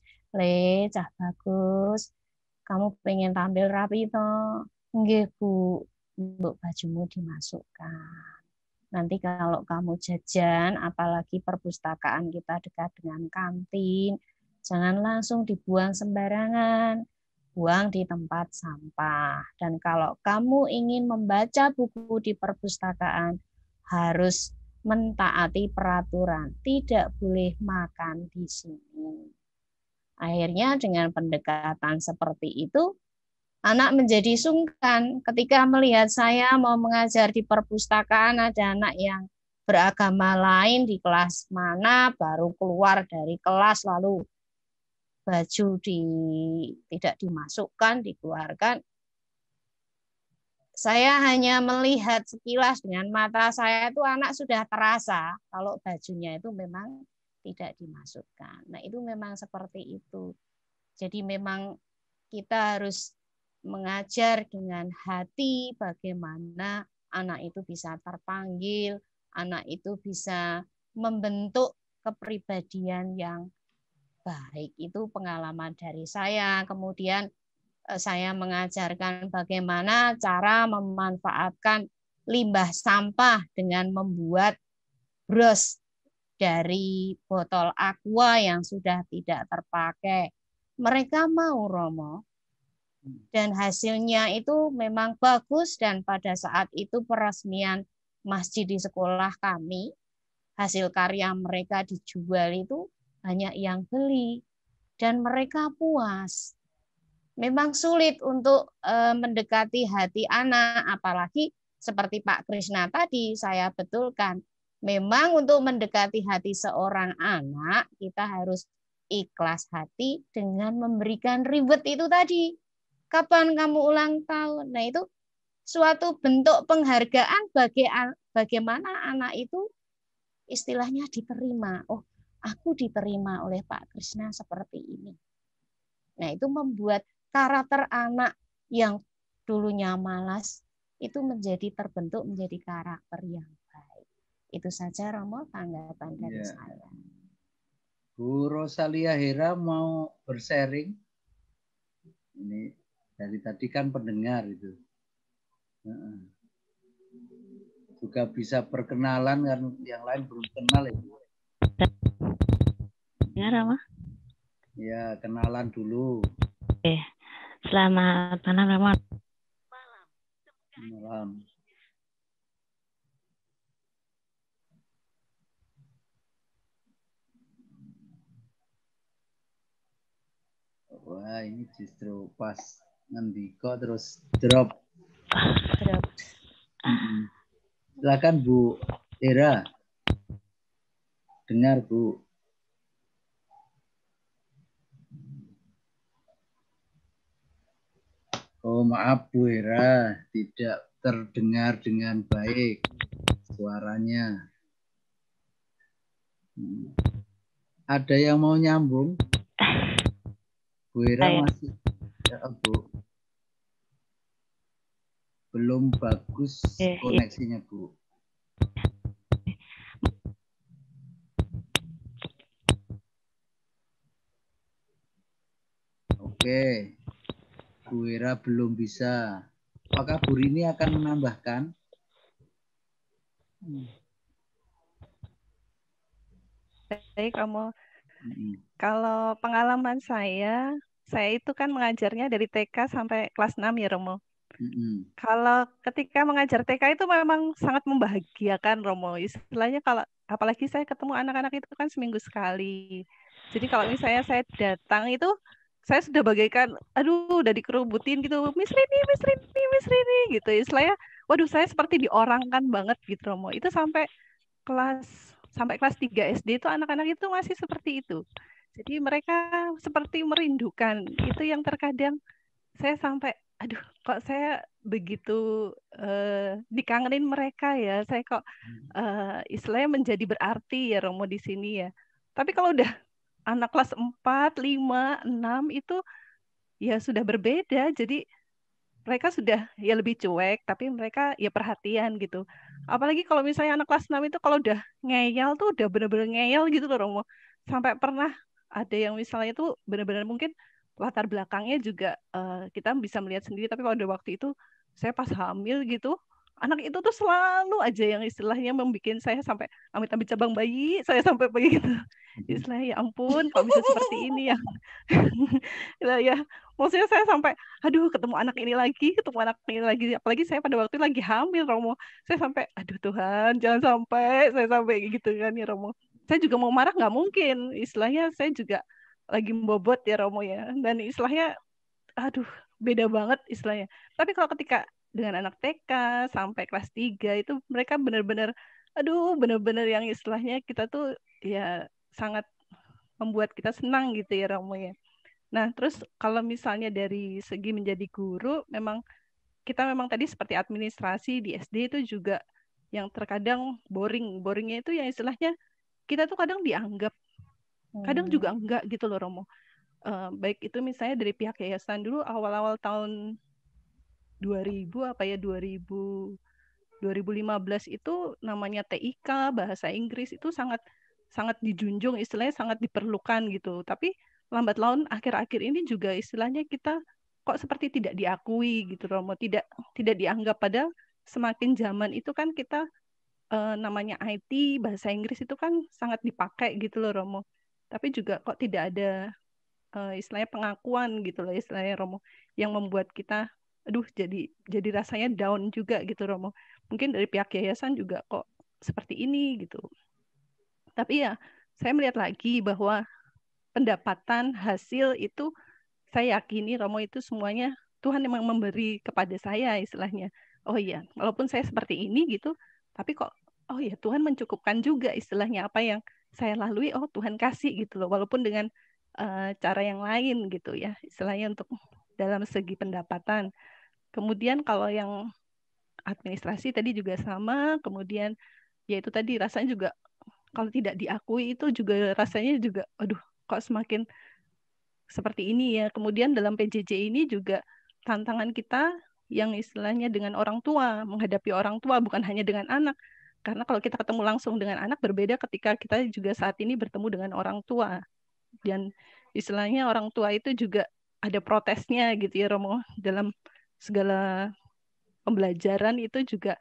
cah bagus, kamu pengen tampil rapi toh? Nggih, Bu, untuk bajumu dimasukkan. Nanti kalau kamu jajan, apalagi perpustakaan kita dekat dengan kantin, jangan langsung dibuang sembarangan. Buang di tempat sampah. Dan kalau kamu ingin membaca buku di perpustakaan, harus mentaati peraturan. Tidak boleh makan di sini. Akhirnya dengan pendekatan seperti itu, anak menjadi sungkan ketika melihat saya mau mengajar di perpustakaan, ada anak yang beragama lain di kelas mana, baru keluar dari kelas lalu baju tidak dimasukkan, dikeluarkan. Saya hanya melihat sekilas dengan mata saya itu anak sudah terasa kalau bajunya itu memang tidak dimasukkan. Nah, itu memang seperti itu. Jadi memang kita harus mengajar dengan hati bagaimana anak itu bisa terpanggil, anak itu bisa membentuk kepribadian yang baik. Itu pengalaman dari saya. Kemudian saya mengajarkan bagaimana cara memanfaatkan limbah sampah dengan membuat bros dari botol aqua yang sudah tidak terpakai. Mereka mau, Romo. Dan hasilnya itu memang bagus, dan pada saat itu peresmian masjid di sekolah kami, hasil karya mereka dijual itu banyak yang beli dan mereka puas. Memang sulit untuk mendekati hati anak, apalagi seperti Pak Krisna tadi saya betulkan. Memang untuk mendekati hati seorang anak kita harus ikhlas hati dengan memberikan reward itu tadi. Kapan kamu ulang tahun? Nah, itu suatu bentuk penghargaan bagaimana anak itu istilahnya diterima. Oh, aku diterima oleh Pak Krishna seperti ini. Nah, itu membuat karakter anak yang dulunya malas itu terbentuk menjadi karakter yang baik. Itu saja Romo tanggapan dari saya. Bu Rosalia Hera mau bersharing. Ini dari tadi kan pendengar itu. Juga bisa perkenalan kan, yang lain belum kenal ya. Ya, Rama. Ya, kenalan dulu. Oke. Selamat malam, Rama. Malam. Wah, ini justru pas ngendiko terus drop. Silakan Bu Hera. Dengar, Bu. Oh, maaf Bu Hera, tidak terdengar dengan baik suaranya. Ada yang mau nyambung? Bu Hera masih ya, Bu. Belum bagus koneksinya, Bu. Oke. Bu Hera belum bisa. Apakah Bu Rini akan menambahkan? Baik, Romo. Kalau pengalaman saya itu kan mengajarnya dari TK sampai kelas 6 ya, Romo. Kalau ketika mengajar TK itu memang sangat membahagiakan, Romo. Istilahnya kalau apalagi saya ketemu anak-anak itu kan seminggu sekali. Jadi kalau misalnya saya datang itu saya sudah bagaikan, aduh, udah dikerubutin gitu, Miss Rini, gitu. Istilahnya, waduh, saya seperti diorangkan banget gitu, Romo. Itu sampai kelas 3 SD itu anak-anak itu masih seperti itu. Jadi mereka seperti merindukan. Itu yang terkadang saya sampai, aduh, kok saya begitu dikangenin mereka ya. Saya kok istilahnya menjadi berarti ya, Romo, di sini ya. Tapi kalau udah anak kelas 4, 5, 6 itu ya sudah berbeda. Jadi mereka sudah ya lebih cuek, tapi mereka ya perhatian gitu. Apalagi kalau misalnya anak kelas 6 itu kalau udah ngeyel tuh udah bener-bener ngeyel gitu loh, Romo. Sampai pernah ada yang misalnya itu benar-benar mungkin latar belakangnya juga kita bisa melihat sendiri, tapi pada waktu itu saya pas hamil gitu, anak itu tuh selalu aja yang istilahnya membuat saya sampai amit-amit cabang bayi, saya sampai begitu. Istilahnya ya ampun, kalau bisa seperti ini ya. Ya, maksudnya saya sampai, aduh, ketemu anak ini lagi, apalagi saya pada waktu itu lagi hamil, Romo. Saya sampai, aduh Tuhan, jangan sampai saya sampai gitu kan ya, Romo. Saya juga mau marah nggak mungkin, istilahnya saya juga lagi bobot ya, Romo ya. Dan istilahnya, aduh, beda banget istilahnya. Tapi kalau ketika dengan anak TK sampai kelas 3 itu mereka benar-benar, aduh, benar-benar yang istilahnya kita tuh ya sangat membuat kita senang gitu ya, Romo ya. Nah, terus kalau misalnya dari segi menjadi guru, memang kita memang tadi seperti administrasi di SD itu juga yang terkadang boring. Boringnya itu yang istilahnya kita tuh kadang dianggap, kadang juga enggak gitu loh, Romo. Baik itu misalnya dari pihak yayasan dulu awal-awal tahun 2015 itu namanya TIK, bahasa Inggris itu sangat dijunjung, istilahnya sangat diperlukan gitu. Tapi lambat laun akhir-akhir ini juga istilahnya kita kok seperti tidak diakui gitu, Romo, tidak dianggap. Padahal semakin zaman itu kan kita namanya IT, bahasa Inggris itu kan sangat dipakai gitu loh, Romo. Tapi juga kok tidak ada istilahnya pengakuan gitu loh, istilahnya, Romo, yang membuat kita aduh jadi rasanya down juga gitu, Romo. Mungkin dari pihak yayasan juga kok seperti ini gitu. Tapi ya saya melihat lagi bahwa pendapatan hasil itu saya yakini, Romo, itu semuanya Tuhan memang memberi kepada saya istilahnya. Oh iya, walaupun saya seperti ini gitu, tapi kok oh ya Tuhan mencukupkan juga istilahnya apa yang saya lalui, oh Tuhan kasih gitu loh, walaupun dengan cara yang lain gitu ya, istilahnya untuk dalam segi pendapatan. Kemudian kalau yang administrasi tadi juga sama, kemudian ya itu tadi rasanya juga kalau tidak diakui itu juga rasanya juga, aduh, kok semakin seperti ini ya. Kemudian dalam PJJ ini juga tantangan kita yang istilahnya dengan orang tua, menghadapi orang tua bukan hanya dengan anak. Karena kalau kita ketemu langsung dengan anak berbeda ketika kita juga saat ini bertemu dengan orang tua. Dan istilahnya orang tua itu juga ada protesnya gitu ya Romo, dalam segala pembelajaran itu juga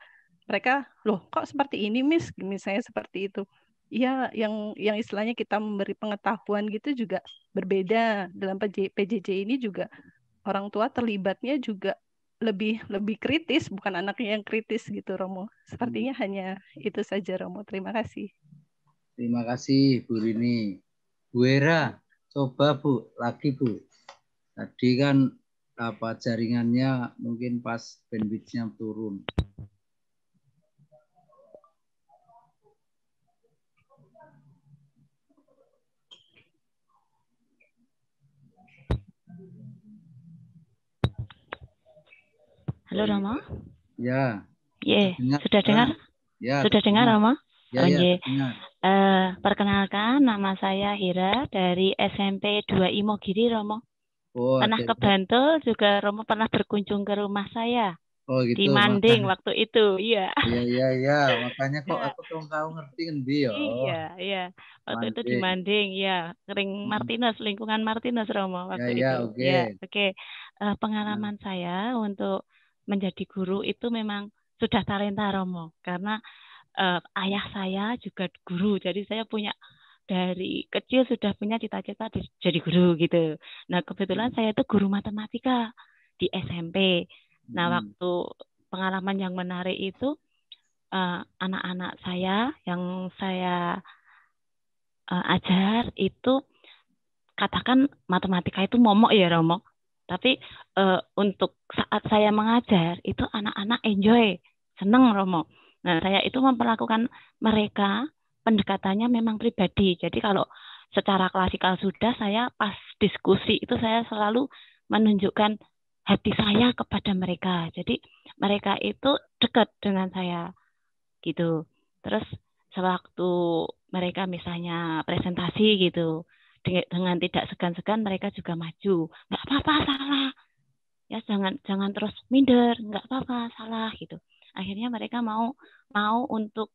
mereka, loh kok seperti ini Miss, misalnya seperti itu. Iya, yang istilahnya kita memberi pengetahuan gitu juga berbeda. Dalam PJJ ini juga orang tua terlibatnya juga lebih kritis, bukan anaknya yang kritis gitu Romo. Sepertinya hanya itu saja Romo. Terima kasih. Terima kasih Bu Rini. Bu Era, coba Bu, lagi Bu. Tadi kan jaringannya mungkin pas bandwidth-nya turun. Halo Romo. Ya. Sudah dengar? Ya, sudah dengar Romo? Ya, ya, perkenalkan, nama saya Hira dari SMP 2 Imogiri Romo. Pernah ke Bantul juga Romo pernah berkunjung ke rumah saya. Oh gitu. Di Manding waktu itu, iya. Iya. Makanya kok aku tahu ngerti kan dia. Iya. Waktu itu di Manding, ya. Martinus, lingkungan Martinus Romo waktu itu. Oke. Pengalaman saya untuk menjadi guru itu memang sudah talenta Romo, karena ayah saya juga guru, jadi saya punya dari kecil sudah punya cita-cita jadi guru gitu. Nah kebetulan saya itu guru matematika di SMP. Nah waktu pengalaman yang menarik itu anak-anak saya yang saya ajar itu katakan matematika itu momok ya Romo. Tapi untuk saat saya mengajar itu anak-anak enjoy, seneng Romo. Nah saya itu memperlakukan mereka pendekatannya memang pribadi. Jadi kalau secara klasikal sudah, saya pas diskusi itu saya selalu menunjukkan hati saya kepada mereka. Jadi mereka itu dekat dengan saya gitu. Terus sewaktu mereka misalnya presentasi gitu, dengan tidak segan-segan mereka juga maju. Nggak apa-apa salah. Ya jangan terus minder, nggak apa-apa salah gitu. Akhirnya mereka mau untuk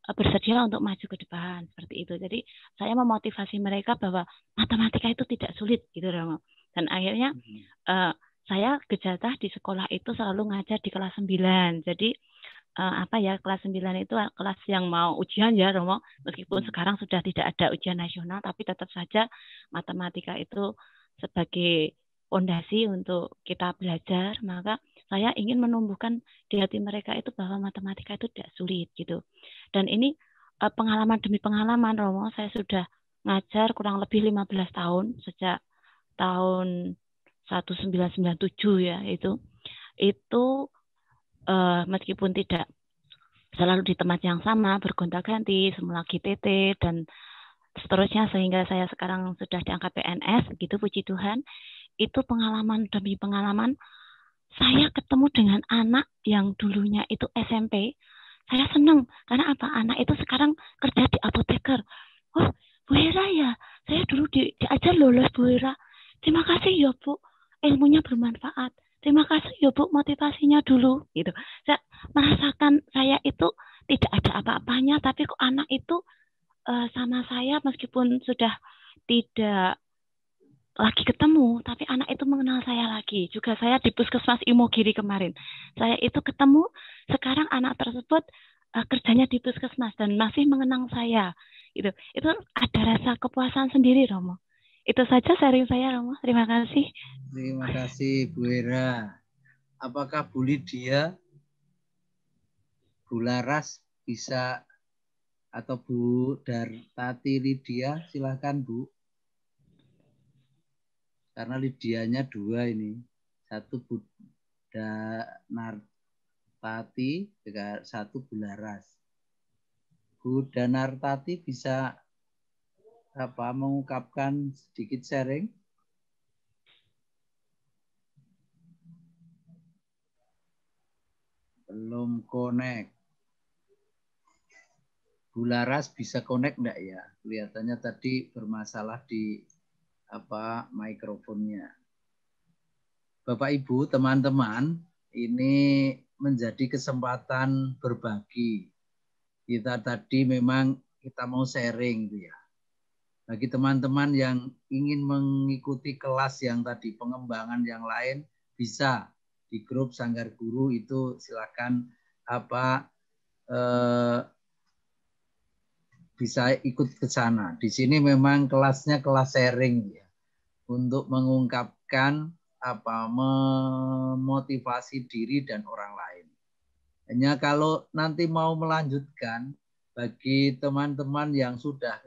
bersedia untuk maju ke depan seperti itu. Jadi saya memotivasi mereka bahwa matematika itu tidak sulit gitu Romo. Dan akhirnya saya gejatah di sekolah itu selalu ngajar di kelas 9. Jadi kelas 9 itu kelas yang mau ujian ya Romo, meskipun sekarang sudah tidak ada ujian nasional, tapi tetap saja matematika itu sebagai fondasi untuk kita belajar. Maka saya ingin menumbuhkan di hati mereka itu bahwa matematika itu tidak sulit gitu. Dan ini pengalaman demi pengalaman Romo, saya sudah ngajar kurang lebih 15 tahun sejak tahun 1997 ya itu meskipun tidak selalu di tempat yang sama, bergonta-ganti, semula GTT dan seterusnya sehingga saya sekarang sudah diangkat PNS, begitu puji Tuhan. Itu pengalaman demi pengalaman. Saya ketemu dengan anak yang dulunya itu SMP. Saya senang karena apa? Anak itu sekarang kerja di apoteker. Oh, Bu Hera ya, saya dulu diajar lolos Bu Hera. Terima kasih ya Bu, ilmunya bermanfaat. Terima kasih ya Bu, motivasinya dulu gitu. Saya merasakan saya itu tidak ada apa-apanya, tapi kok anak itu sama saya meskipun sudah tidak lagi ketemu, tapi anak itu mengenal saya lagi. Juga saya di Puskesmas Imogiri kemarin. Saya itu ketemu, sekarang anak tersebut kerjanya di Puskesmas dan masih mengenang saya. Gitu. Itu ada rasa kepuasan sendiri Romo. Itu saja sharing saya Romo. Terima kasih. Terima kasih Bu Hera. Apakah Bu Lydia, Bu Laras bisa, atau Bu Dartati Lydia, silakan Bu. Karena Lydianya 2 ini. Satu Bu Danartati, satu Bu Laras. Bu Danartati bisa mengungkapkan sedikit sharing? Belum connect. Bu Laras bisa connect enggak ya? Kelihatannya tadi bermasalah di mikrofonnya. Bapak Ibu, teman-teman, ini menjadi kesempatan berbagi. Kita tadi memang kita mau sharing gitu ya. Bagi teman-teman yang ingin mengikuti kelas yang tadi pengembangan yang lain, bisa di grup Sanggar Guru itu silakan bisa ikut ke sana. Di sini memang kelasnya kelas sharing ya, untuk mengungkapkan memotivasi diri dan orang lain. Hanya kalau nanti mau melanjutkan, bagi teman-teman yang sudah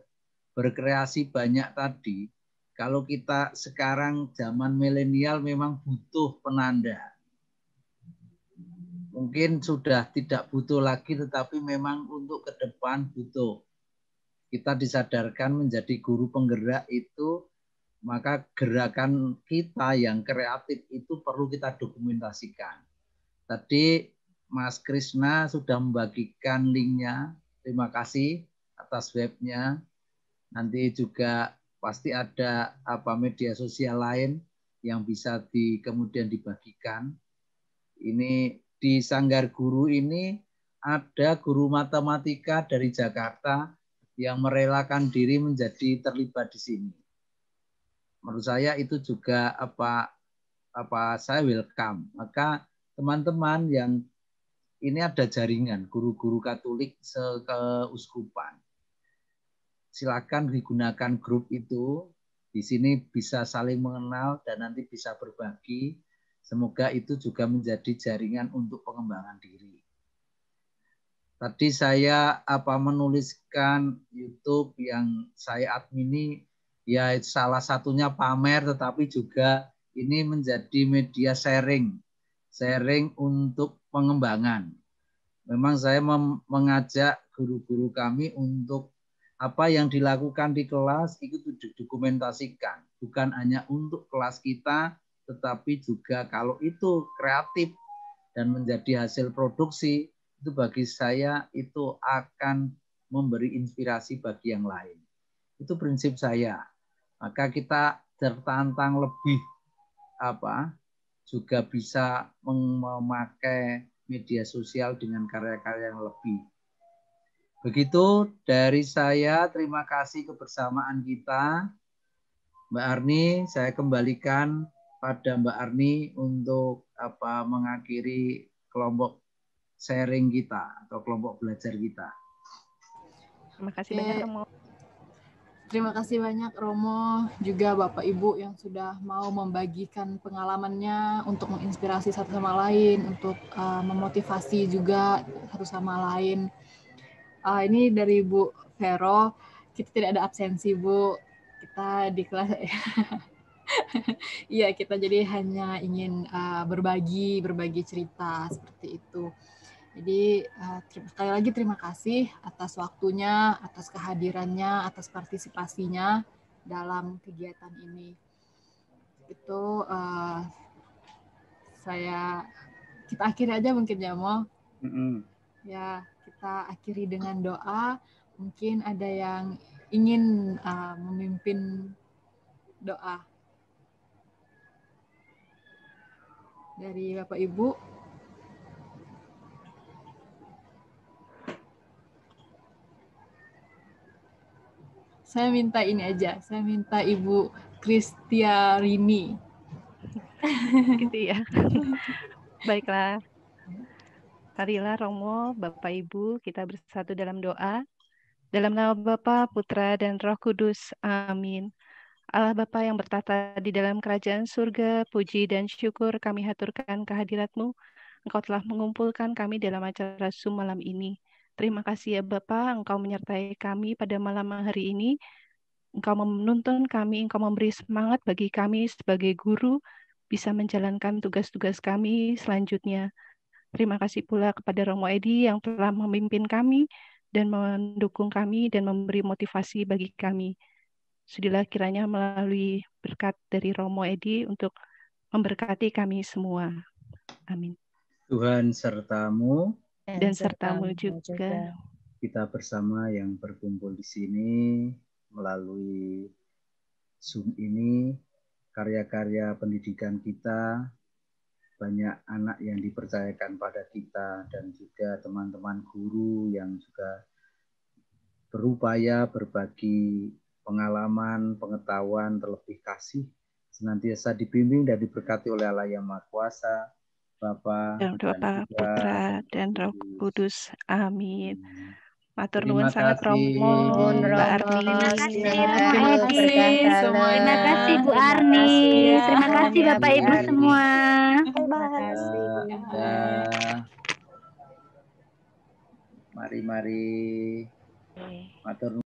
berkreasi banyak tadi, kalau kita sekarang zaman milenial memang butuh penanda. Mungkin sudah tidak butuh lagi, tetapi memang untuk ke depan butuh. Kita disadarkan menjadi guru penggerak itu, maka gerakan kita yang kreatif itu perlu kita dokumentasikan. Tadi Mas Krisna sudah membagikan linknya. Terima kasih atas webnya. Nanti juga pasti ada media sosial lain yang bisa kemudian dibagikan. Ini di Sanggar Guru ini ada guru matematika dari Jakarta yang merelakan diri menjadi terlibat di sini. Menurut saya itu juga saya welcome. Maka teman-teman yang ini ada jaringan guru-guru Katolik sekeuskupan. Silakan digunakan grup itu. Di sini bisa saling mengenal dan nanti bisa berbagi. Semoga itu juga menjadi jaringan untuk pengembangan diri. Tadi saya menuliskan YouTube yang saya admini, ya salah satunya pamer, tetapi juga ini menjadi media sharing untuk pengembangan. Memang saya mengajak guru-guru kami untuk apa yang dilakukan di kelas itu didokumentasikan. Bukan hanya untuk kelas kita, tetapi juga kalau itu kreatif dan menjadi hasil produksi, itu bagi saya itu akan memberi inspirasi bagi yang lain. Itu prinsip saya. Maka kita tertantang lebih juga bisa memakai media sosial dengan karya-karya yang lebih. Begitu dari saya, terima kasih kebersamaan kita. Mbak Arni, saya kembalikan pada Mbak Arni untuk mengakhiri kelompok sharing kita atau kelompok belajar kita. Terima kasih banyak, Romo. Terima kasih banyak Romo, juga Bapak Ibu yang sudah mau membagikan pengalamannya untuk menginspirasi satu sama lain, untuk memotivasi juga satu sama lain. Ini dari Bu Vero, kita tidak ada absensi Bu, kita di kelas iya kita jadi hanya ingin berbagi cerita seperti itu. Jadi sekali lagi terima kasih atas waktunya, atas kehadirannya, atas partisipasinya dalam kegiatan ini. Itu kita akhiri aja mungkin ya Mo. Ya kita akhiri dengan doa. Mungkin ada yang ingin memimpin doa dari Bapak Ibu. Saya minta ini aja, saya minta Ibu Kristiarini. Gitu ya. Baiklah. Marilah Romo, Bapak Ibu, kita bersatu dalam doa. Dalam nama Bapa, Putra, dan Roh Kudus. Amin. Allah Bapa yang bertata di dalam kerajaan surga, puji dan syukur kami haturkan kehadirat-Mu. Engkau telah mengumpulkan kami dalam acara Zoom malam ini. Terima kasih ya Bapa, Engkau menyertai kami pada malam hari ini. Engkau menuntun kami, Engkau memberi semangat bagi kami sebagai guru, bisa menjalankan tugas-tugas kami selanjutnya. Terima kasih pula kepada Romo Edi yang telah memimpin kami dan mendukung kami dan memberi motivasi bagi kami. Sudilah kiranya melalui berkat dari Romo Edi untuk memberkati kami semua. Amin. Tuhan sertamu dan sertamu juga. kita bersama yang berkumpul di sini melalui Zoom ini, karya-karya pendidikan kita, banyak anak yang dipercayakan pada kita, dan juga teman-teman guru yang juga berupaya berbagi pengalaman, pengetahuan, terlebih kasih, senantiasa dibimbing dan diberkati oleh Allah yang Maha Kuasa, Bapa dan Bapa, Putra, dan Roh Kudus. Amin. Matur nuwun sangat Romo, Mbak Arni. Terima kasih semuanya. Terima kasih Bu Arni. Terima kasih Bapak Ibu semua. Terima kasih. Mari. Matur